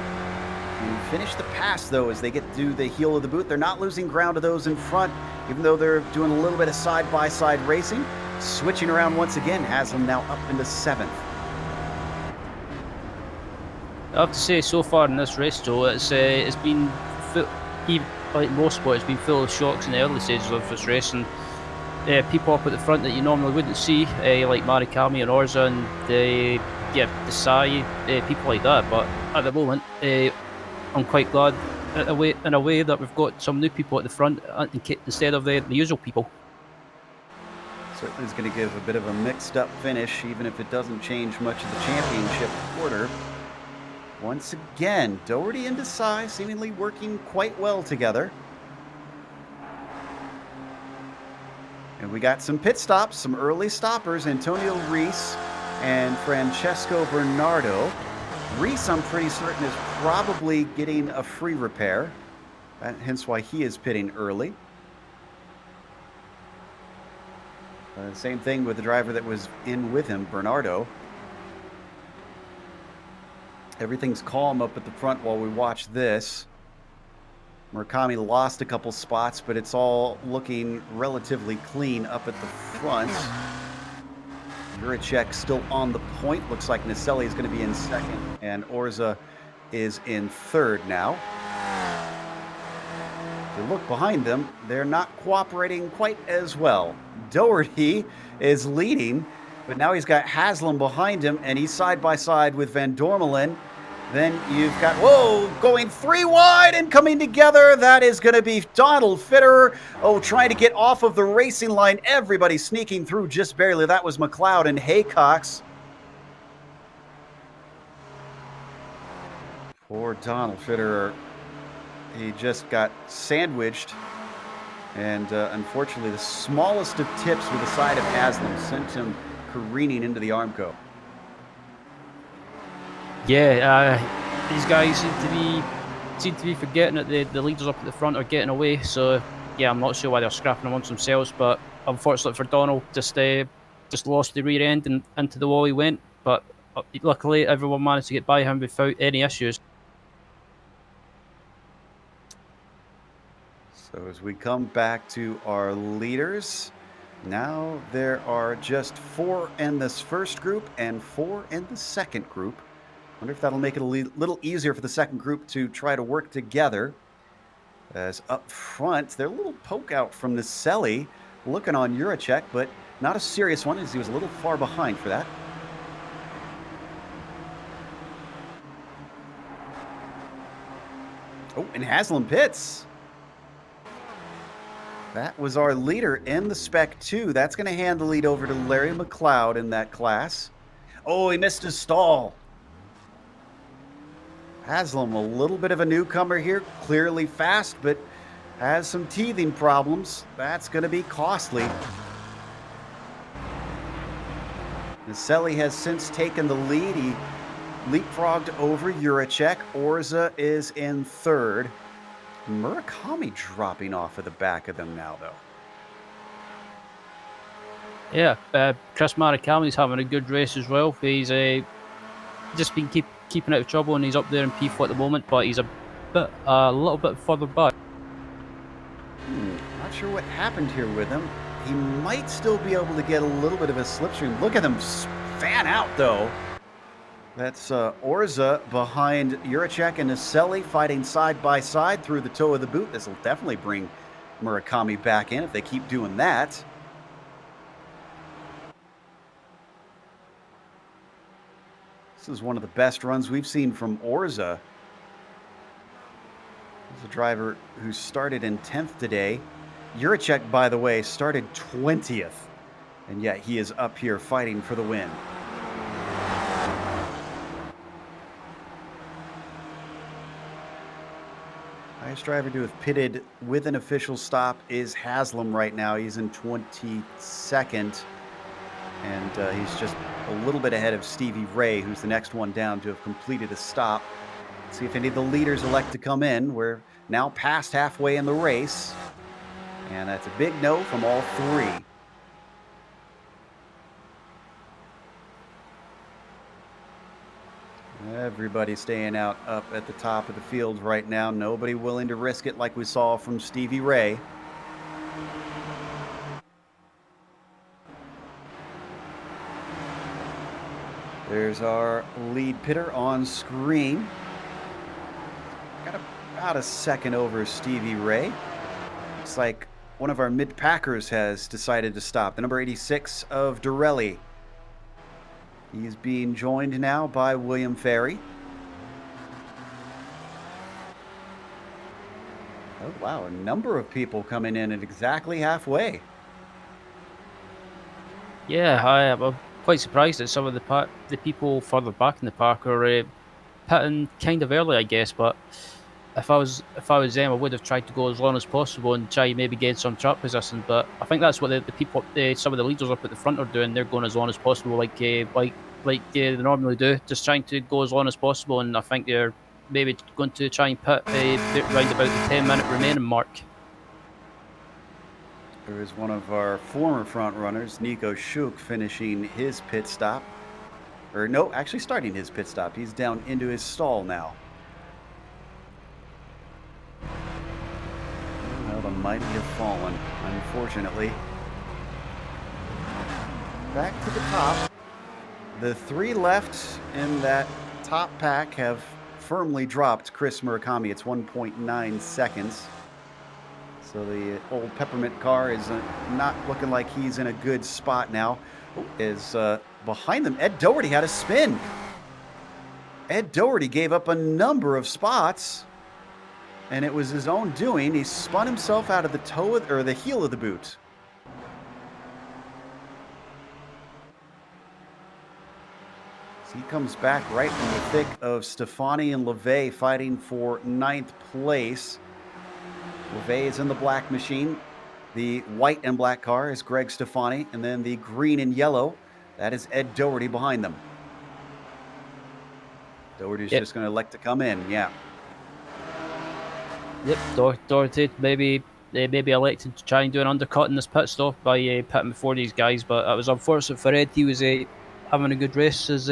To finish the pass, though, as they get to the heel of the boot. They're not losing ground to those in front, even though they're doing a little bit of side-by-side racing. Switching around once again, Haslam now up into 7th. I have to say, so far in this race, though, it's been like most sports, it's been full of shocks in the early stages of this race, and people up at the front that you normally wouldn't see, like Murakami and Orza and Desai, people like that. But at the moment, I'm quite glad in a way that we've got some new people at the front instead of the usual people. Certainly is going to give a bit of a mixed-up finish, even if it doesn't change much of the championship order. Once again, Doherty and Desai seemingly working quite well together. And we got some pit stops, some early stoppers. Antonio Reese and Francesco Bernardo. Reese, I'm pretty certain, is probably getting a free repair. Hence why he is pitting early. Same thing with the driver that was in with him, Bernardo. Everything's calm up at the front while we watch this. Murakami lost a couple spots, but it's all looking relatively clean up at the front. Juracek still on the point. Looks like Naselli is going to be in 2nd, and Orza is in 3rd now. If you look behind them, they're not cooperating quite as well. Doherty is leading, but now he's got Haslam behind him, and he's side by side with Van Dormelen. Then you've got, whoa, going 3 wide and coming together. That is going to be Donald Fitterer. Oh, trying to get off of the racing line. Everybody sneaking through just barely. That was McLeod and Haycox. Poor Donald Fitterer. He just got sandwiched. And unfortunately, the smallest of tips with the side of Haslam sent him careening into the Armco. Yeah, these guys seem to be forgetting that the leaders up at the front are getting away. So yeah, I'm not sure why they're scrapping amongst themselves. But unfortunately for Donald, just lost the rear end and into the wall he went. But luckily, everyone managed to get by him without any issues. So as we come back to our leaders, now there are just 4 in this first group and 4 in the second group. Wonder if that'll make it a little easier for the second group to try to work together. As up front, they're a little poke out from Naselli, looking on Juracek, but not a serious one as he was a little far behind for that. Oh, and Haslam pits. That was our leader in the Spec 2. That's going to hand the lead over to Larry McLeod in that class. Oh, he missed his stall. Haslam, a little bit of a newcomer here, clearly fast, but has some teething problems. That's going to be costly. Naselli has since taken the lead. He leapfrogged over Juracek. Orza is in 3rd. Murakami dropping off of the back of them now, though. Yeah, Chris Murakami's having a good race as well. He's just been keeping out of trouble, and he's up there in P4 at the moment, but he's a little bit further back. Not sure what happened here with him. He might still be able to get a little bit of a slipstream. Look at them fan out, though. That's Orza behind Juracek and Naselli fighting side by side through the toe of the boot. This will definitely bring Murakami back in if they keep doing that. This is one of the best runs we've seen from Orza. He's a driver who started in 10th today. Juracek, by the way, started 20th, and yet he is up here fighting for the win. Highest driver to have pitted with an official stop is Haslam right now. He's in 22nd, and he's just a little bit ahead of Stevie Ray, who's the next one down to have completed a stop. Let's see if any of the leaders elect to come in. We're now past halfway in the race, and that's a big no from all three. Everybody staying out up at the top of the field right now. Nobody willing to risk it like we saw from Stevie Ray. There's our lead pitter on screen. Got about a second over Stevie Ray. Looks like one of our mid-packers has decided to stop. The number 86 of Dorelli. He's being joined now by William Ferry. Oh, wow, a number of people coming in at exactly halfway. Yeah, I'm quite surprised that some of the people further back in the park are pitting kind of early, I guess. But if I was them, I would have tried to go as long as possible and try maybe get some track position. But I think that's what the people, some of the leaders up at the front are doing. They're going as long as possible, like they normally do, just trying to go as long as possible. And I think they're maybe going to try and pit round about the 10-minute remaining mark. There is one of our former front runners, Nico Schuk, finishing his pit stop. Or no, actually starting his pit stop. He's down into his stall now. Well, the mighty have fallen, unfortunately. Back to the top. The three left in that top pack have firmly dropped Chris Murakami. It's 1.9 seconds. So the old peppermint car is not looking like he's in a good spot now. Is behind them, Ed Doherty had a spin. Ed Doherty gave up a number of spots, and it was his own doing. He spun himself out of the toe or the heel of the boot. So he comes back right in the thick of Stefani and LeVay fighting for 9th place. LeVay is in the black machine. The white and black car is Greg Stefani, and then the green and yellow, that is Ed Doherty behind them. Doherty's just going to elect to come in, yeah. Yep, Doherty maybe elected to try and do an undercut in this pit stop by pitting before these guys, but it was unfortunate for Ed. He was having a good race as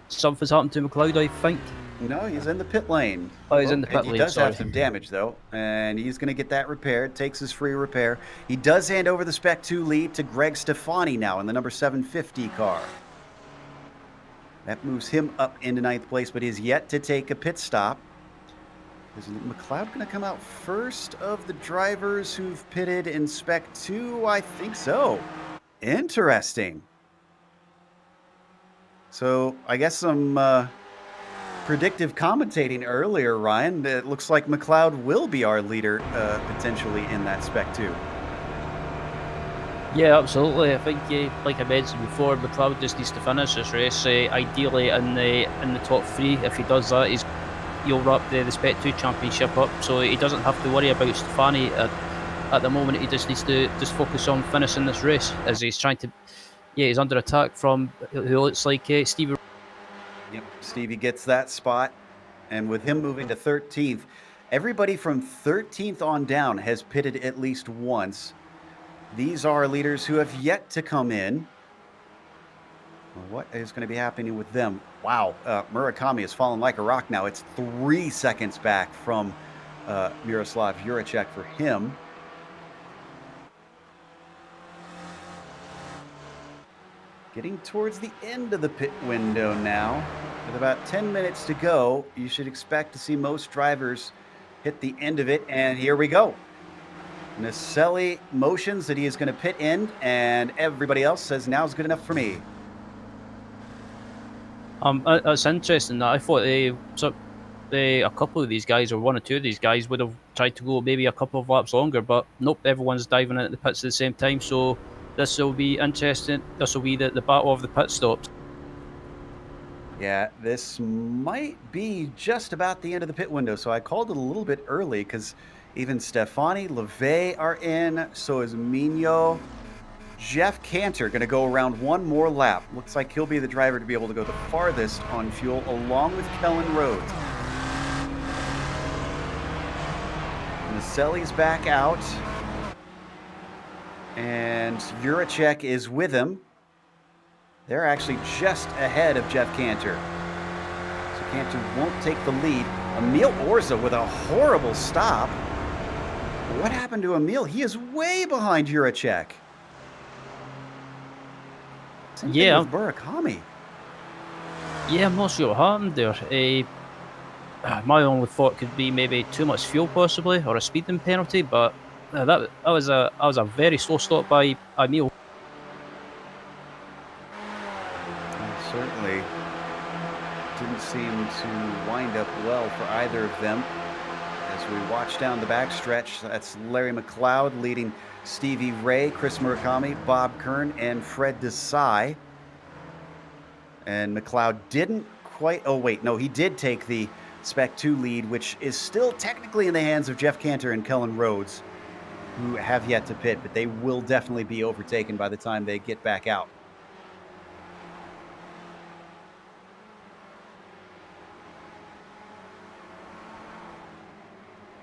something's happened to McLeod, I think. No, he's in the pit lane. Oh, he's in the pit lane. He does have some damage, though, and he's going to get that repaired. Takes his free repair. He does hand over the Spec 2 lead to Greg Stefani now in the number 750 car. That moves him up into 9th place, but he's yet to take a pit stop. Is McLeod going to come out first of the drivers who've pitted in Spec 2? I think so. Interesting. So I guess some predictive commentating earlier, Ryan. It looks like McLeod will be our leader potentially in that Spec 2. Yeah, absolutely. I think, like I mentioned before, McLeod just needs to finish this race ideally in the top 3. If he does that, he'll wrap the Spec 2 championship up, so he doesn't have to worry about Stefani at the moment. He just needs to focus on finishing this race as he's trying to. Yeah, he's under attack from who looks like Stevie. Yep, Stevie gets that spot, and with him moving to 13th, everybody from 13th on down has pitted at least once. These are leaders who have yet to come in. What is going to be happening with them? Wow, Murakami has fallen like a rock now. It's 3 seconds back from Miroslav Juracek for him. Getting towards the end of the pit window now. With about 10 minutes to go, you should expect to see most drivers hit the end of it. And here we go. Naselli motions that he is going to pit in, and everybody else says now's good enough for me. That's interesting. That I thought a couple of these guys, or one or two of these guys, would have tried to go maybe a couple of laps longer, but nope, everyone's diving at the pits at the same time. So this will be interesting. This will be the battle of the pit stops. Yeah, this might be just about the end of the pit window, so I called it a little bit early because even Stefani, LeVay are in, so is Mino. Jeff Cantor going to go around one more lap. Looks like he'll be the driver to be able to go the farthest on fuel, along with Kellen Rhodes. Naselli's back out, and Juracek is with him. They're actually just ahead of Jeff Cantor. So Cantor won't take the lead. Emil Orza with a horrible stop. What happened to Emil? He is way behind Juracek. Same thing with Murakami. Yeah, I'm not sure what happened there. My only thought could be maybe too much fuel, possibly, or a speeding penalty. But that was a very slow stop by Emil. Certainly didn't seem to wind up well for either of them. As we watch down the backstretch, that's Larry McLeod leading Stevie Ray, Chris Murakami, Bob Kern, and Fred Desai. And McLeod didn't quite... Oh, wait. No, he did take the Spec 2 lead, which is still technically in the hands of Jeff Cantor and Kellen Rhodes, who have yet to pit, but they will definitely be overtaken by the time they get back out.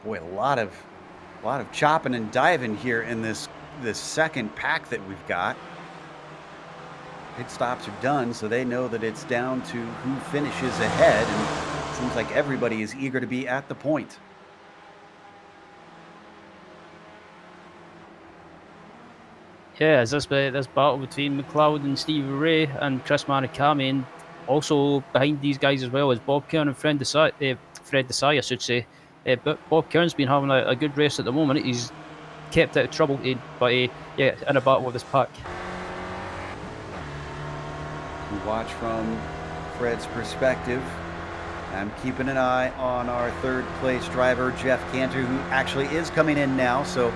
Boy, a lot of chopping and diving here in this second pack that we've got. Pit stops are done, so they know that it's down to who finishes ahead, and it seems like everybody is eager to be at the point. Yeah, it's this battle between McLeod and Stevie Ray and Chris Murakami, and also behind these guys as well is Bob Kern and Fred Desai, I should say. But Bob Kern's been having a good race at the moment. He's kept out of trouble, but in a battle with this pack. We watch from Fred's perspective. I'm keeping an eye on our third place driver, Jeff Cantor, who actually is coming in now. So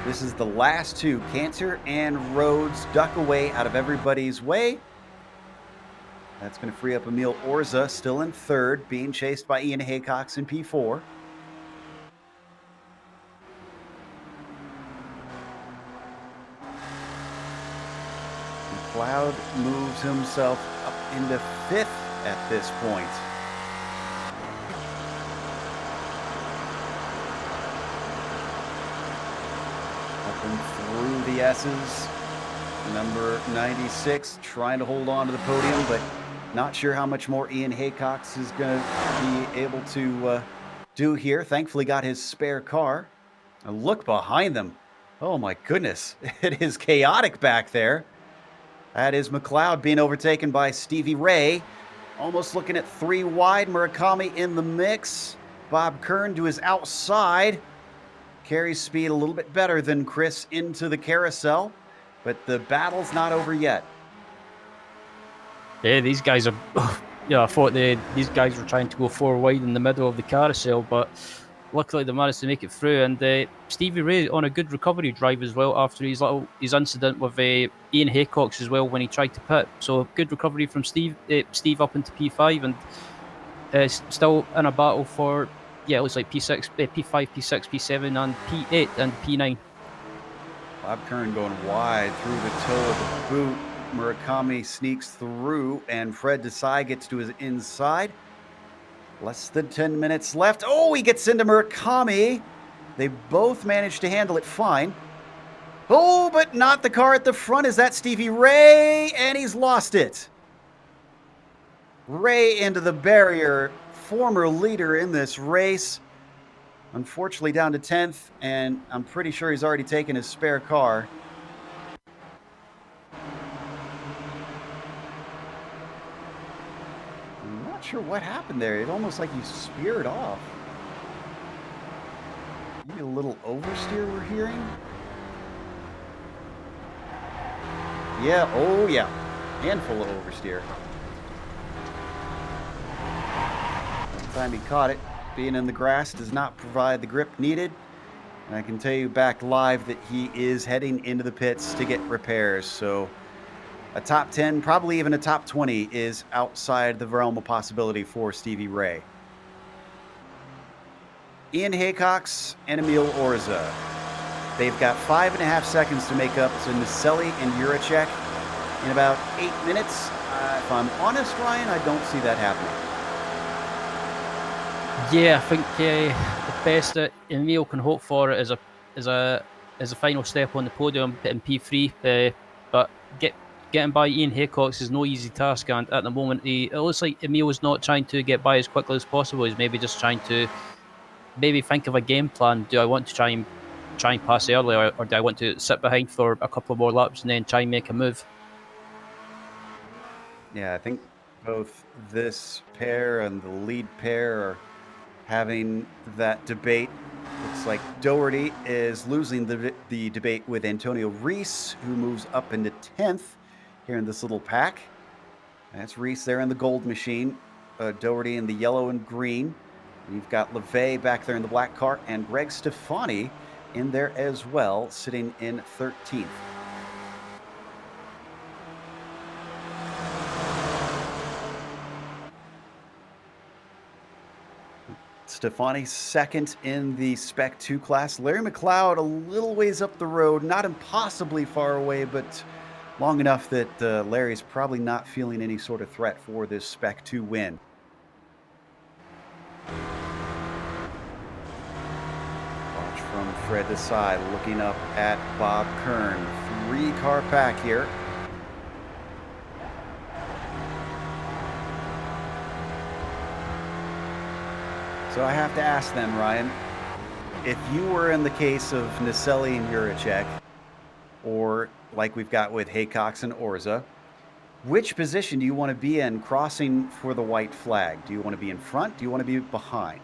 this is the last two. Cantor and Rhodes duck away out of everybody's way. That's going to free up Emil Orza, still in third, being chased by Ian Haycox in P4. McLeod moves himself up into fifth at this point. Up and through the S's. Number 96 trying to hold on to the podium, but not sure how much more Ian Haycox is going to be able to do here. Thankfully got his spare car. And look behind them. Oh my goodness. It is chaotic back there. That is McLeod being overtaken by Stevie Ray. Almost looking at 3 wide. Murakami in the mix. Bob Kern to his outside. Carries speed a little bit better than Chris into the carousel. But the battle's not over yet. Yeah, these guys are... I thought these guys were trying to go 4 wide in the middle of the carousel, but luckily they managed to make it through. And Stevie Ray on a good recovery drive as well after his incident with Ian Haycox as well when he tried to pit. So good recovery from Steve up into P5, and still in a battle for, it looks like P6, P5, P6, P7, and P8 and P9. Bob Kern going wide through the toe of the boot. Murakami sneaks through, and Fred Desai gets to his inside. Less than 10 minutes left. Oh, he gets into Murakami. They both managed to handle it fine. Oh, but not the car at the front. Is that Stevie Ray? And he's lost it. Ray into the barrier. Former leader in this race. Unfortunately down to 10th, and I'm pretty sure he's already taken his spare car. Not sure what happened there. It almost like he speared off. Maybe a little oversteer we're hearing. Yeah, oh yeah. Handful of oversteer. One time he caught it. Being in the grass does not provide the grip needed. And I can tell you back live that he is heading into the pits to get repairs. So a top 10, probably even a top 20 is outside the realm of possibility for Stevie Ray. Ian Haycox and Emil Orza. They've got 5.5 seconds to make up to Nicelli and Juracek in about 8 minutes. If I'm honest, Ryan, I don't see that happening. Yeah, I think the best that Emil can hope for is a final step on the podium in P3. But getting by Ian Haycox is no easy task, and at the moment it looks like Emil is not trying to get by as quickly as possible. He's maybe just trying to think of a game plan. Do I want to try and pass early, or do I want to sit behind for a couple more laps and then try and make a move? Yeah, I think both this pair and the lead pair are having that debate. Looks like Doherty is losing the debate with Antonio Reese, who moves up into 10th here in this little pack. That's Reese there in the gold machine, Doherty in the yellow and green. You've got LeVay back there in the black car, and Greg Stefani in there as well, sitting in 13th. Stefani second in the Spec 2 class. Larry McLeod a little ways up the road, not impossibly far away, but long enough that Larry's probably not feeling any sort of threat for this Spec 2 win. Watch from Fred Desai looking up at Bob Kern. 3-car pack here. So I have to ask then, Ryan, if you were in the case of Nicelli and Juracek, or like we've got with Haycox and Orza, which position do you want to be in crossing for the white flag? Do you want to be in front? Do you want to be behind?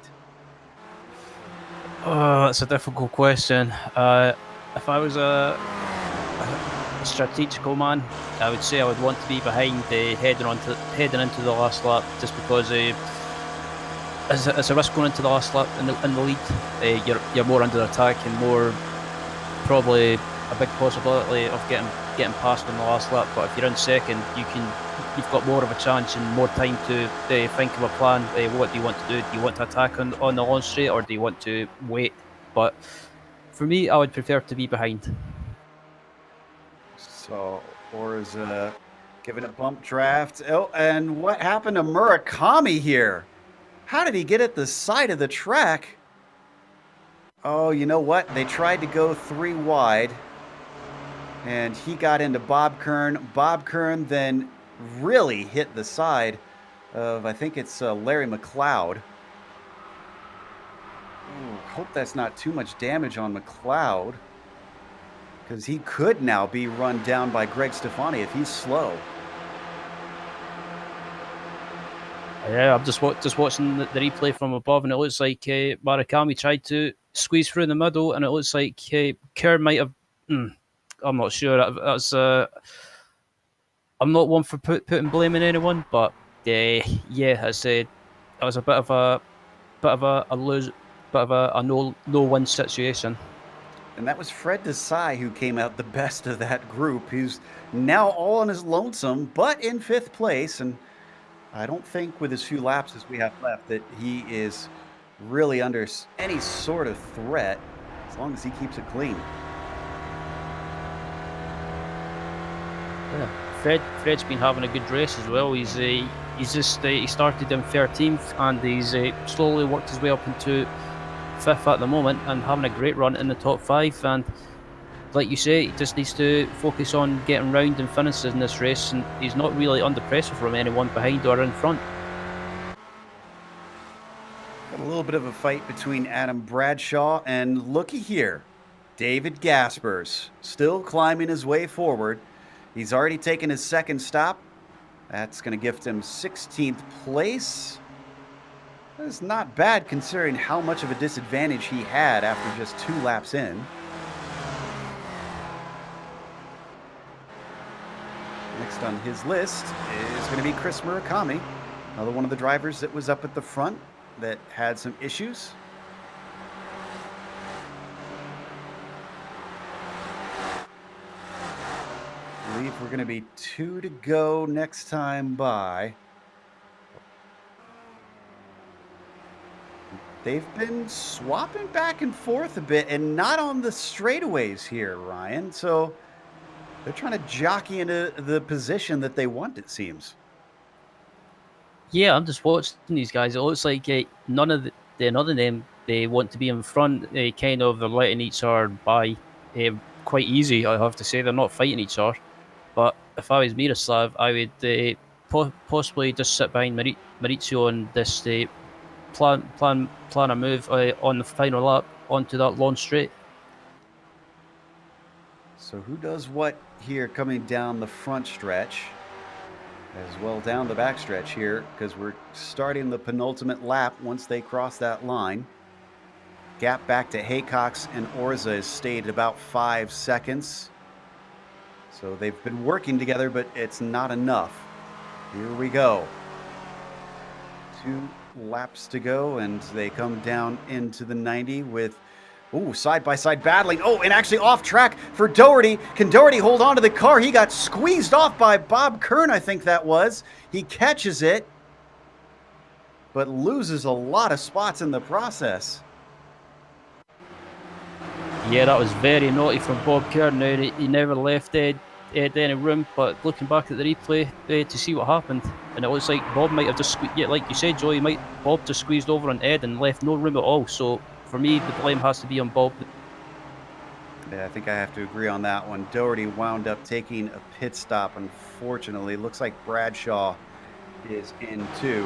Oh, that's a difficult question. If I was a strategical man, I would say I would want to be behind heading into the last lap, just because it's a risk going into the last lap in the lead. You're more under attack and more probably a big possibility of getting past in the last lap. But if you're in second, you've got more of a chance and more time to think of a plan. What do you want to do? Do you want to attack on the launch straight, or do you want to wait? But for me, I would prefer to be behind. So Orza giving a bump draft. Oh, and what happened to Murakami here? How did he get at the side of the track? Oh, you know what? They tried to go 3 wide, and he got into Bob Kern. Bob Kern then really hit the side of, I think it's Larry McLeod. Ooh, hope that's not too much damage on McLeod, because he could now be run down by Greg Stefani if he's slow. Yeah, I'm just watching the replay from above, and it looks like Murakami tried to squeeze through the middle, and it looks like Kern might have. I'm not sure. I'm not one for putting blame on anyone, but yeah, it was a bit of a lose, bit of a no-win situation. And that was Fred Desai who came out the best of that group. He's now all on his lonesome, but in 5th place, and I don't think with as few laps as we have left that he is really under any sort of threat as long as he keeps it clean. Yeah. Fred's been having a good race as well. He started in 13th, and he's slowly worked his way up into 5th at the moment, and having a great run in the top 5. And like you say, he just needs to focus on getting round and finishes in this race, and he's not really under pressure from anyone behind or in front. Got a little bit of a fight between Adam Bradshaw and looky here, David Gaspers, still climbing his way forward. He's already taken his 2nd stop That's going to gift him 16th place. That's not bad considering how much of a disadvantage he had after just 2 laps in. Next on his list is going to be Chris Murakami, another one of the drivers that was up at the front that had some issues. I believe we're going to be 2 to go next time by. They've been swapping back and forth a bit and not on the straightaways here, Ryan. So they're trying to jockey into the position that they want, it seems. Yeah, I'm just watching these guys. It looks like none of them they want to be in front. They kind of are letting each other by quite easy. I have to say they're not fighting each other. But if I was Miroslav, I would possibly just sit behind Maurizio on this plan a move on the final lap onto that long straight. So who does what here coming down the front stretch? As well down the back stretch here, because we're starting the penultimate lap once they cross that line. Gap back to Haycox and Orza has stayed about 5 seconds. So they've been working together, but it's not enough. Here we go. 2 laps to go, and they come down into the 90 with, side-by-side battling. Oh, and actually off track for Doherty. Can Doherty hold on to the car? He got squeezed off by Bob Kern, I think that was. He catches it, but loses a lot of spots in the process. Yeah, that was very naughty from Bob Kern. He never left any room, but looking back at the replay to see what happened, and it looks like Bob might have just like you said, Joey, Bob just squeezed over on Ed and left no room at all. So for me, the blame has to be on Bob. Yeah, I think I have to agree on that one. Doherty wound up taking a pit stop, unfortunately. Looks like Bradshaw is in too.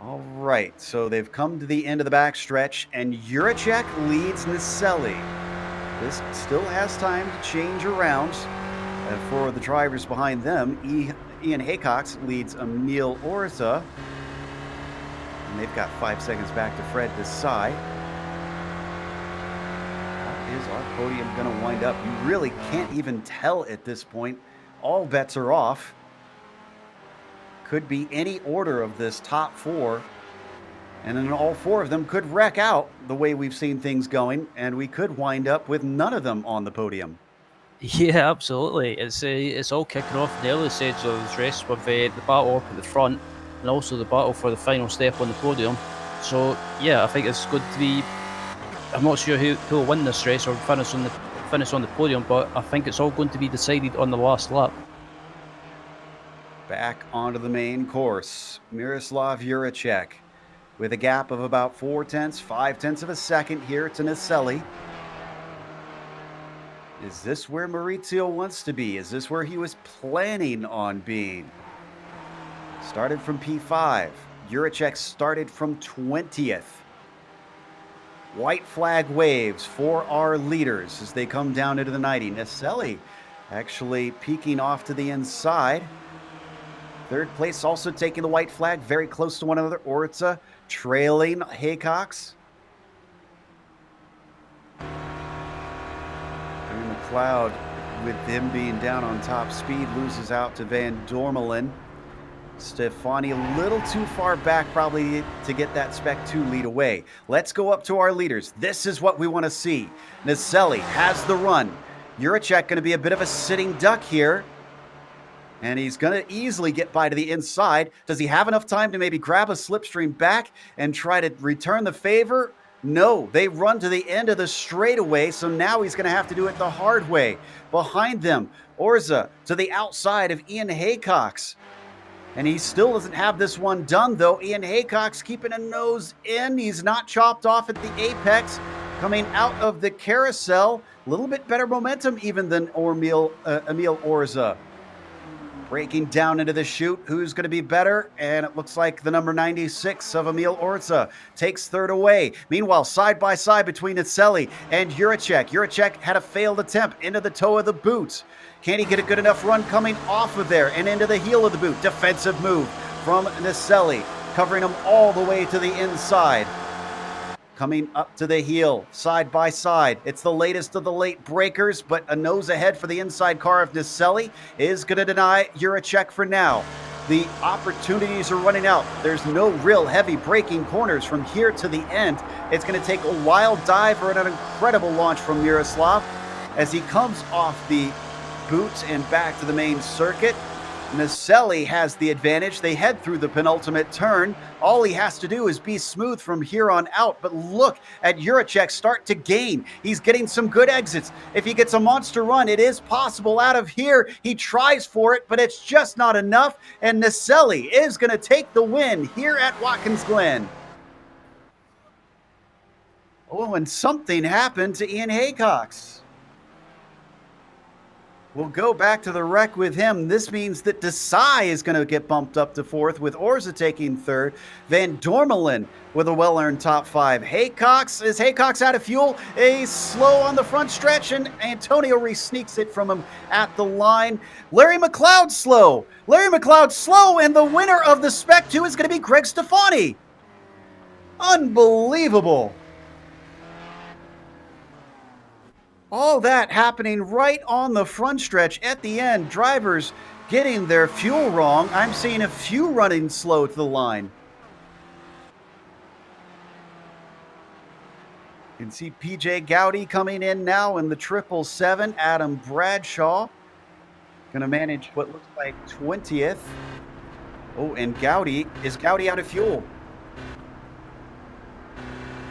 All right, so they've come to the end of the back stretch, and Juracek leads Naselli. This still has time to change around. For the drivers behind them, Ian Haycox leads Emil Orza. And they've got 5 seconds back to Fred Desai. How is our podium going to wind up? You really can't even tell at this point. All bets are off. Could be any order of this top 4. And then all 4 of them could wreck out the way we've seen things going, and we could wind up with none of them on the podium. Yeah, absolutely. It's all kicking off in the early stage of this race with the battle up at the front and also the battle for the final step on the podium. So yeah, I think it's good to be. I'm not sure who will win this race or finish on the podium, but I think it's all going to be decided on the last lap. Back onto the main course, Miroslav Juracek with a gap of about 5/10 of a second here to Naselli. Is this where Maurizio wants to be? Is this where he was planning on being? Started from P5. Juracek started from 20th. White flag waves for our leaders as they come down into the 90. Naselli actually peeking off to the inside. 3rd place also taking the white flag, very close to one another. Orza trailing Haycox. And McLeod, with him being down on top speed, loses out to Van Dormelen. Stefani a little too far back probably to get that Spec 2 lead away. Let's go up to our leaders. This is what we want to see. Naselli has the run. Juracek going to be a bit of a sitting duck here. And he's going to easily get by to the inside. Does he have enough time to maybe grab a slipstream back and try to return the favor? No, they run to the end of the straightaway, so now he's going to have to do it the hard way. Behind them, Orza to the outside of Ian Haycox. And he still doesn't have this one done, though. Ian Haycox keeping a nose in. He's not chopped off at the apex. Coming out of the carousel. A little bit better momentum even than Emil Orza. Breaking down into the chute. Who's going to be better? And it looks like the number 96 of Emil Orza takes 3rd away. Meanwhile, side by side between Naselli and Juracek. Juracek had a failed attempt into the toe of the boot. Can he get a good enough run coming off of there and into the heel of the boot? Defensive move from Naselli, covering him all the way to the inside. Coming up to the heel, side by side. It's the latest of the late breakers, but a nose ahead for the inside car of Naselli is going to deny Juracek for now. The opportunities are running out. There's no real heavy braking corners from here to the end. It's going to take a wild dive or an incredible launch from Miroslav as he comes off the boot and back to the main circuit. Naselli has the advantage. They head through the penultimate turn. All he has to do is be smooth from here on out. But look at Juracek start to gain. He's getting some good exits. If he gets a monster run, it is possible out of here. He tries for it, but it's just not enough. And Naselli is going to take the win here at Watkins Glen. Oh, and something happened to Ian Haycox. We'll go back to the wreck with him. This means that Desai is going to get bumped up to fourth, with Orza taking third. Van Dormelen with a well-earned top five. Is Haycox out of fuel? A slow on the front stretch, and Antonio sneaks it from him at the line. Larry McLeod slow. And the winner of the Spec 2 is going to be Greg Stefani. Unbelievable. All that happening right on the front stretch at the end. Drivers getting their fuel wrong. I'm seeing a few running slow to the line. You can see PJ Gowdy coming in now in the 777. Adam Bradshaw going to manage what looks like 20th. Oh, and is Gowdy out of fuel?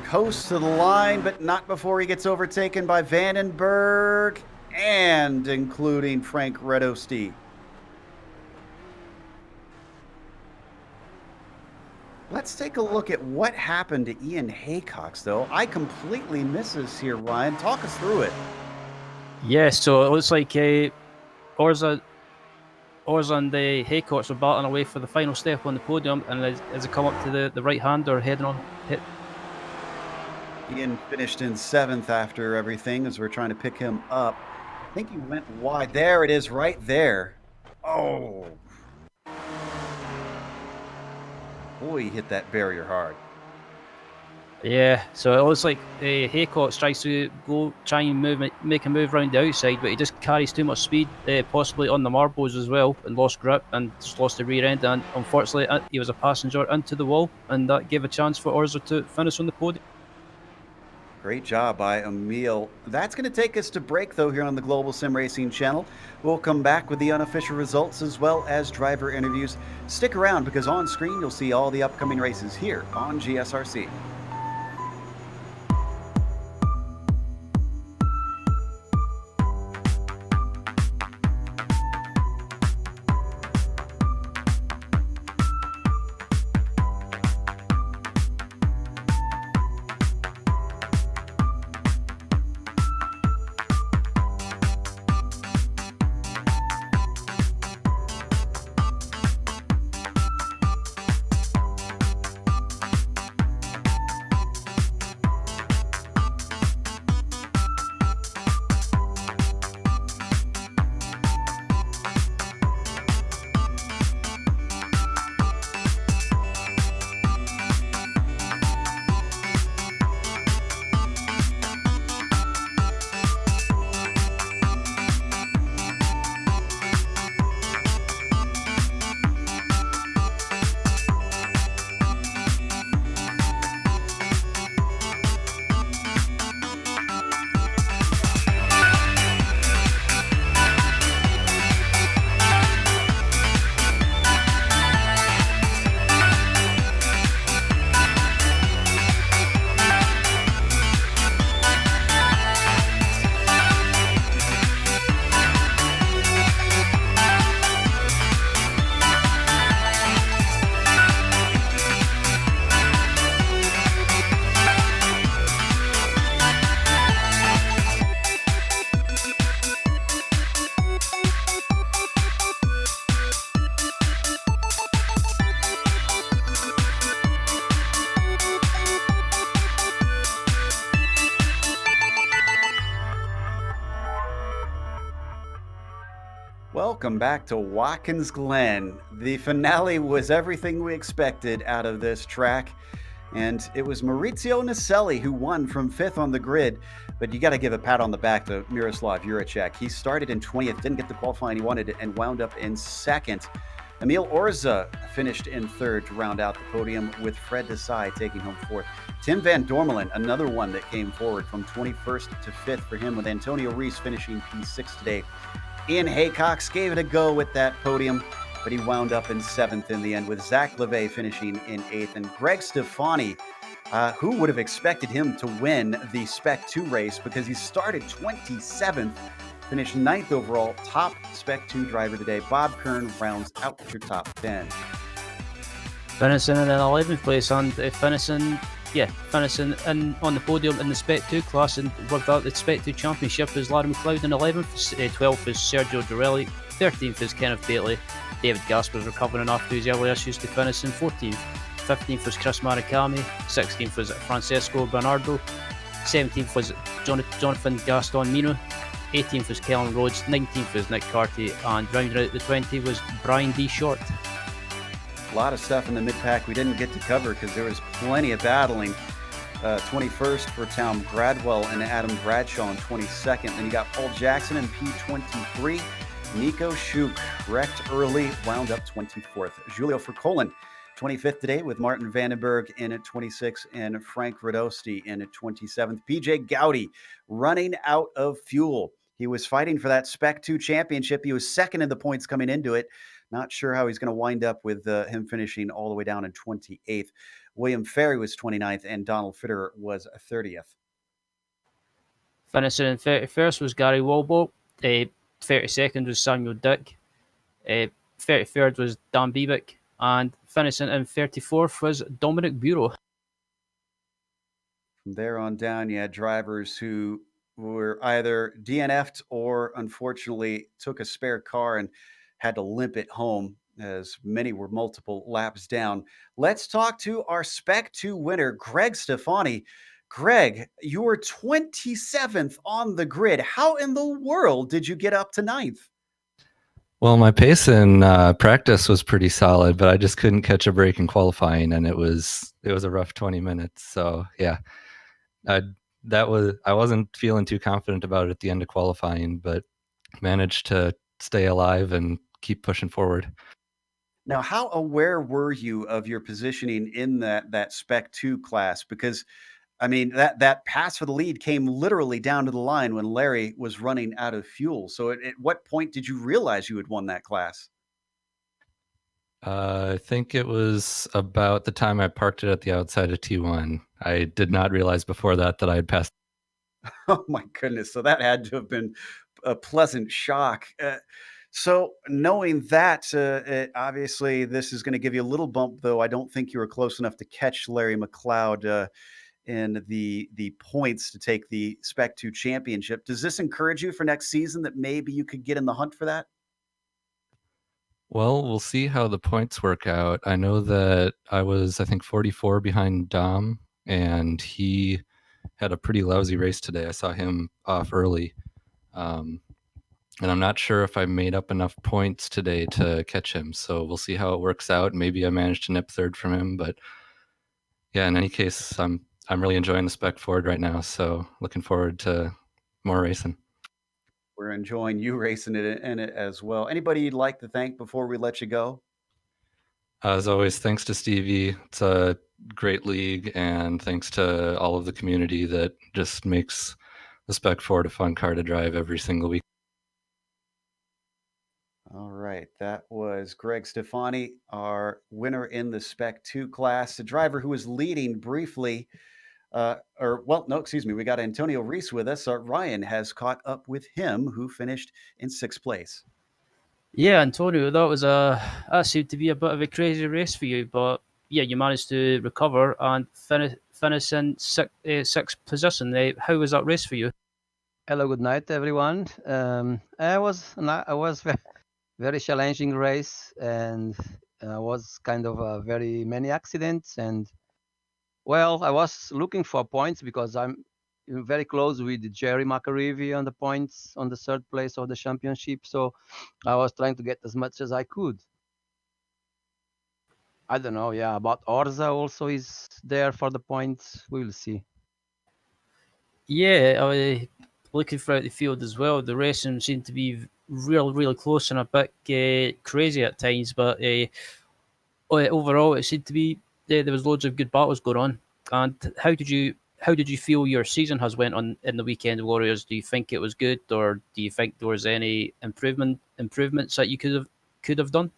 Coast to the line, but not before he gets overtaken by Vandenberg and including Frank Redosti. Let's take a look at what happened to Ian Haycox, though. I completely miss this here, Ryan. Talk us through it. Yeah, so it looks like Orza and the Haycox were battling away for the final step on the podium, and as they come up to the right-hander heading on hit. Ian finished in 7th after everything as we're trying to pick him up. I think he went wide. There it is right there. Oh. Boy, he hit that barrier hard. Yeah, so it looks like Haycox tries to try and make a move around the outside, but he just carries too much speed, possibly on the marbles as well, and lost grip and just lost the rear end. And unfortunately, he was a passenger into the wall, and that gave a chance for Orza to finish on the podium. Great job by Emil. That's going to take us to break, though, here on the Global Sim Racing channel. We'll come back with the unofficial results as well as driver interviews. Stick around, because on screen you'll see all the upcoming races here on GSRC. Welcome back to Watkins Glen. The finale was everything we expected out of this track, and it was Maurizio Naselli who won from fifth on the grid. But you got to give a pat on the back to Miroslav Juracek. He started in 20th, didn't get the qualifying he wanted, and wound up in second. Emil Orza finished in third to round out the podium, with Fred Desai taking home fourth. Tim Van Dormelen, another one that came forward from 21st to 5th for him, with Antonio Reese finishing P6 today. Ian Haycox gave it a go with that podium, but he wound up in 7th in the end, with Zach LeVay finishing in 8th. And Greg Stefani, who would have expected him to win the Spec 2 race, because he started 27th, finished 9th overall, top Spec 2 driver today. Bob Kern rounds out your top 10. Finishing in 11th place, and finishing in on the podium in the Spec 2 class, and with that, the Spec 2 championship is Larry McLeod in 11th, 12th is Sergio Dorelli, 13th is Kenneth Batley. David Gasper is recovering after his early issues to finish in 14th. 15th was Chris Maricami, 16th was Francesco Bernardo, 17th was Jonathan Gaston Mino, 18th was Kellen Rhodes, 19th was Nick Carty, and rounding out the 20 was Brian D. Short. A lot of stuff in the mid-pack we didn't get to cover because there was plenty of battling. 21st for Tom Gradwell and Adam Bradshaw in 22nd. Then you got Paul Jackson in P23. Nico Schuch wrecked early, wound up 24th. Julio Fercolin, 25th today, with Martin Vandenberg in at 26 and Frank Radosti in at 27th. PJ Gowdy running out of fuel. He was fighting for that Spec 2 championship. He was second in the points coming into it. Not sure how he's going to wind up with him finishing all the way down in 28th. William Ferry was 29th, and Donald Fitter was 30th. Finishing in 31st was Gary Walbot. 32nd was Samuel Dick. 33rd was Dan Bibick. And finishing in 34th was Dominic Bureau. From there on down, you had drivers who were either DNF'd or unfortunately took a spare car and had to limp it home, as many were multiple laps down. Let's talk to our Spec 2 winner, Greg Stefani. Greg, you were 27th on the grid. How in the world did you get up to 9th? Well, my pace in practice was pretty solid, but I just couldn't catch a break in qualifying, and it was a rough 20 minutes. So yeah, I wasn't feeling too confident about it at the end of qualifying, but managed to stay alive and keep pushing forward. Now, how aware were you of your positioning in that Spec 2 class? Because, I mean, that pass for the lead came literally down to the line when Larry was running out of fuel. So at what point did you realize you had won that class? I think it was about the time I parked it at the outside of T1. I did not realize before that I had passed. Oh, my goodness. So that had to have been a pleasant shock. So knowing that, obviously this is going to give you a little bump, though I don't think you were close enough to catch Larry McLeod in the points to take the Spec 2 championship. Does this encourage you for next season that maybe you could get in the hunt for that? Well, we'll see how the points work out. I know that I was, I think, 44 behind Dom, and he had a pretty lousy race today. I saw him off early. And I'm not sure if I made up enough points today to catch him. So we'll see how it works out. Maybe I managed to nip third from him, but yeah, in any case, I'm really enjoying the Spec Ford right now. So looking forward to more racing. We're enjoying you racing in it as well. Anybody you'd like to thank before we let you go? As always, thanks to Stevie. It's a great league, and thanks to all of the community that just makes the Spec Ford a fun car to drive every single week. All right, that was Greg Stefani, our winner in the Spec 2 class, the driver who was leading briefly. We got Antonio Reese with us. Ryan has caught up with him, who finished in 6th place. Yeah, Antonio, that seemed to be a bit of a crazy race for you, but yeah, you managed to recover and finish in sixth position. How was that race for you? Hello, good night, everyone. I was very challenging race, and was kind of very many accidents. And well, I was looking for points because very close with Jerry McAreevy on the points on the third place of the championship. So I was trying to get as much as I could. I don't know. Yeah, about Orza also is there for the points. We will see. Yeah, looking throughout the field as well, the racing seemed to be really close and a bit crazy at times, but overall it seemed to be there was loads of good battles going on. And how did you feel your season has went on in the Weekend Warriors? Do you think it was good, or do you think there was any improvements that you could have done?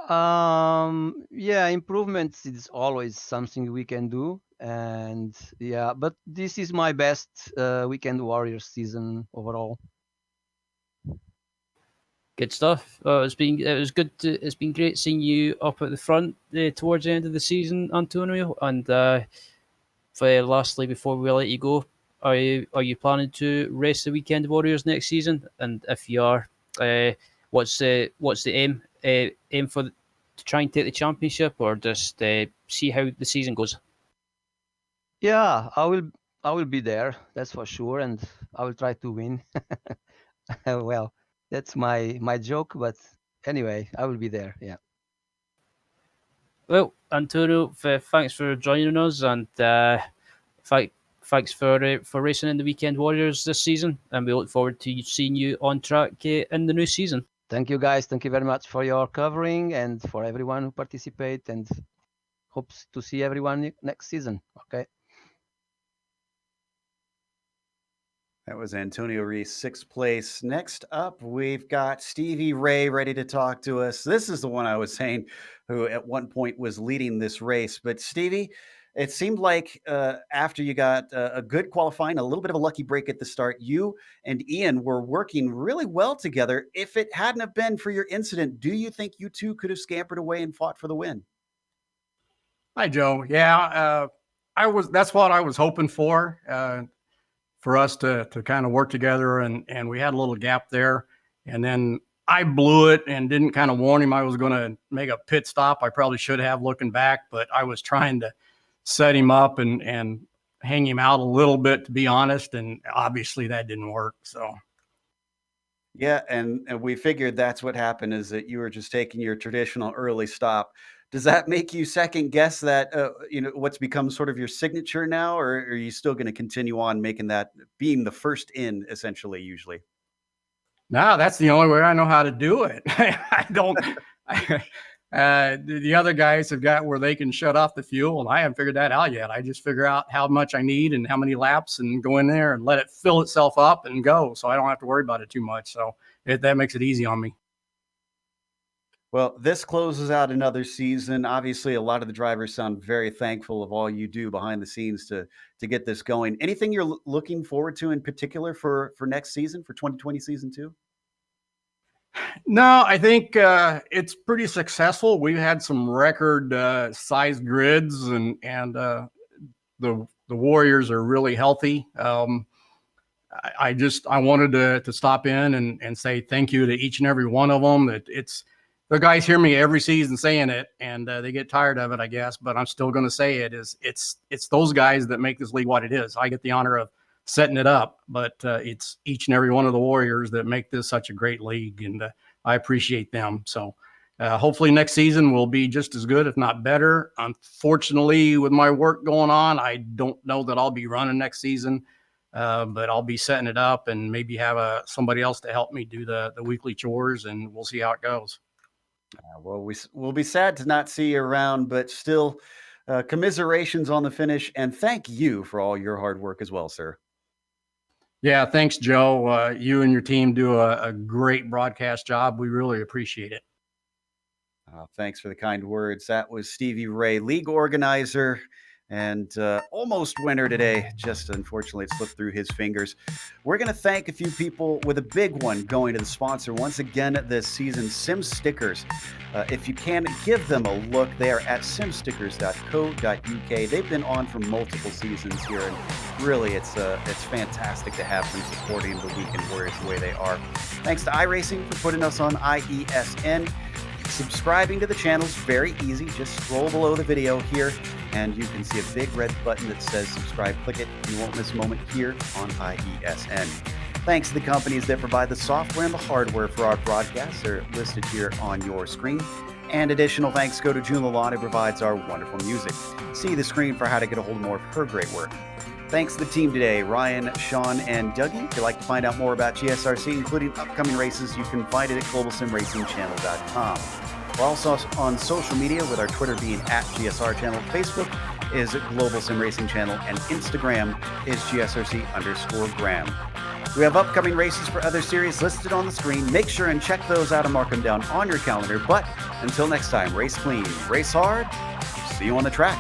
Yeah, improvements is always something we can do, and yeah, but this is my best Weekend Warriors season overall. Good stuff. It's been great seeing you up at the front towards the end of the season, Antonio. And lastly, before we let you go, are you planning to race the Weekend Warriors next season? And if you are, what's the aim to try and take the championship, or just see how the season goes? Yeah, I will be there. That's for sure, and I will try to win. Well, that's my joke, but anyway, I will be there. Yeah. Well, Antonio, thanks for joining us, and Thank, thanks for racing in the Weekend Warriors this season, and we look forward to seeing you on track in the new season. Thank you, guys. Thank you very much for your covering and for everyone who participate. And hopes to see everyone next season. Okay. That was Antonio Reese, sixth place. Next up, we've got Stevie Ray ready to talk to us. This is the one I was saying who at one point was leading this race. But Stevie, it seemed like after you got a good qualifying, a little bit of a lucky break at the start, you and Ian were working really well together. If it hadn't have been for your incident, do you think you two could have scampered away and fought for the win? Hi, Joe. Yeah, that's what I was hoping for us to kind of work together, and we had a little gap there, and then I blew it and didn't kind of warn him I was going to make a pit stop. I probably should have, looking back, but I was trying to set him up and hang him out a little bit, to be honest, and obviously that didn't work. So yeah, and we figured that's what happened, is that you were just taking your traditional early stop. Does that make you second guess that what's become sort of your signature now, or are you still going to continue on making that, being the first in essentially usually? no, that's the only way I know how to do it. I don't. The other guys have got where they can shut off the fuel, and I haven't figured that out yet. I just figure out how much I need and how many laps, and go in there and let it fill itself up and go, so I don't have to worry about it too much. So that makes it easy on me. Well, this closes out another season. Obviously, a lot of the drivers sound very thankful of all you do behind the scenes to get this going. Anything you're looking forward to in particular for next season, for 2020 season 2? No, I think it's pretty successful. We've had some record sized grids, and the Warriors are really healthy. I wanted to stop in and say thank you to each and every one of them. The guys hear me every season saying it, and they get tired of it, I guess, but I'm still going to say it. It's those guys that make this league what it is. I get the honor of setting it up, but it's each and every one of the Warriors that make this such a great league, and I appreciate them. So hopefully next season will be just as good, if not better. Unfortunately, with my work going on, I don't know that I'll be running next season, but I'll be setting it up and maybe have somebody else to help me do the weekly chores, and we'll see how it goes. Well, we'll be sad to not see you around, but still, commiserations on the finish, and thank you for all your hard work as well, sir. Yeah, thanks, Joe. You and your team do a great broadcast job. We really appreciate it. Thanks for the kind words. That was Stevie Ray, league organizer and almost winner today. Just unfortunately, it slipped through his fingers. We're going to thank a few people with a big one going to the sponsor once again this season, Sim Stickers. If you can, give them a look. They are at simstickers.co.uk. They've been on for multiple seasons here, and really it's fantastic to have them supporting the Weekend Warriors the way they are. Thanks to iRacing for putting us on IESN. Subscribing to the channel is very easy. Just scroll below the video here. and you can see a big red button that says subscribe. Click it, and you won't miss a moment here on IESN. Thanks to the companies that provide the software and the hardware for our broadcasts. They're listed here on your screen. And additional thanks go to June Lalonde, who provides our wonderful music. See the screen for how to get a hold of more of her great work. Thanks to the team today, Ryan, Sean, and Dougie. If you'd like to find out more about GSRC, including upcoming races, you can find it at globalsimracingchannel.com. We're also on social media, with our Twitter being @GSR Channel, Facebook is Global Sim Racing Channel, and Instagram is GSRC_Gram. We have upcoming races for other series listed on the screen. Make sure and check those out and mark them down on your calendar. But until next time, race clean, race hard. See you on the track.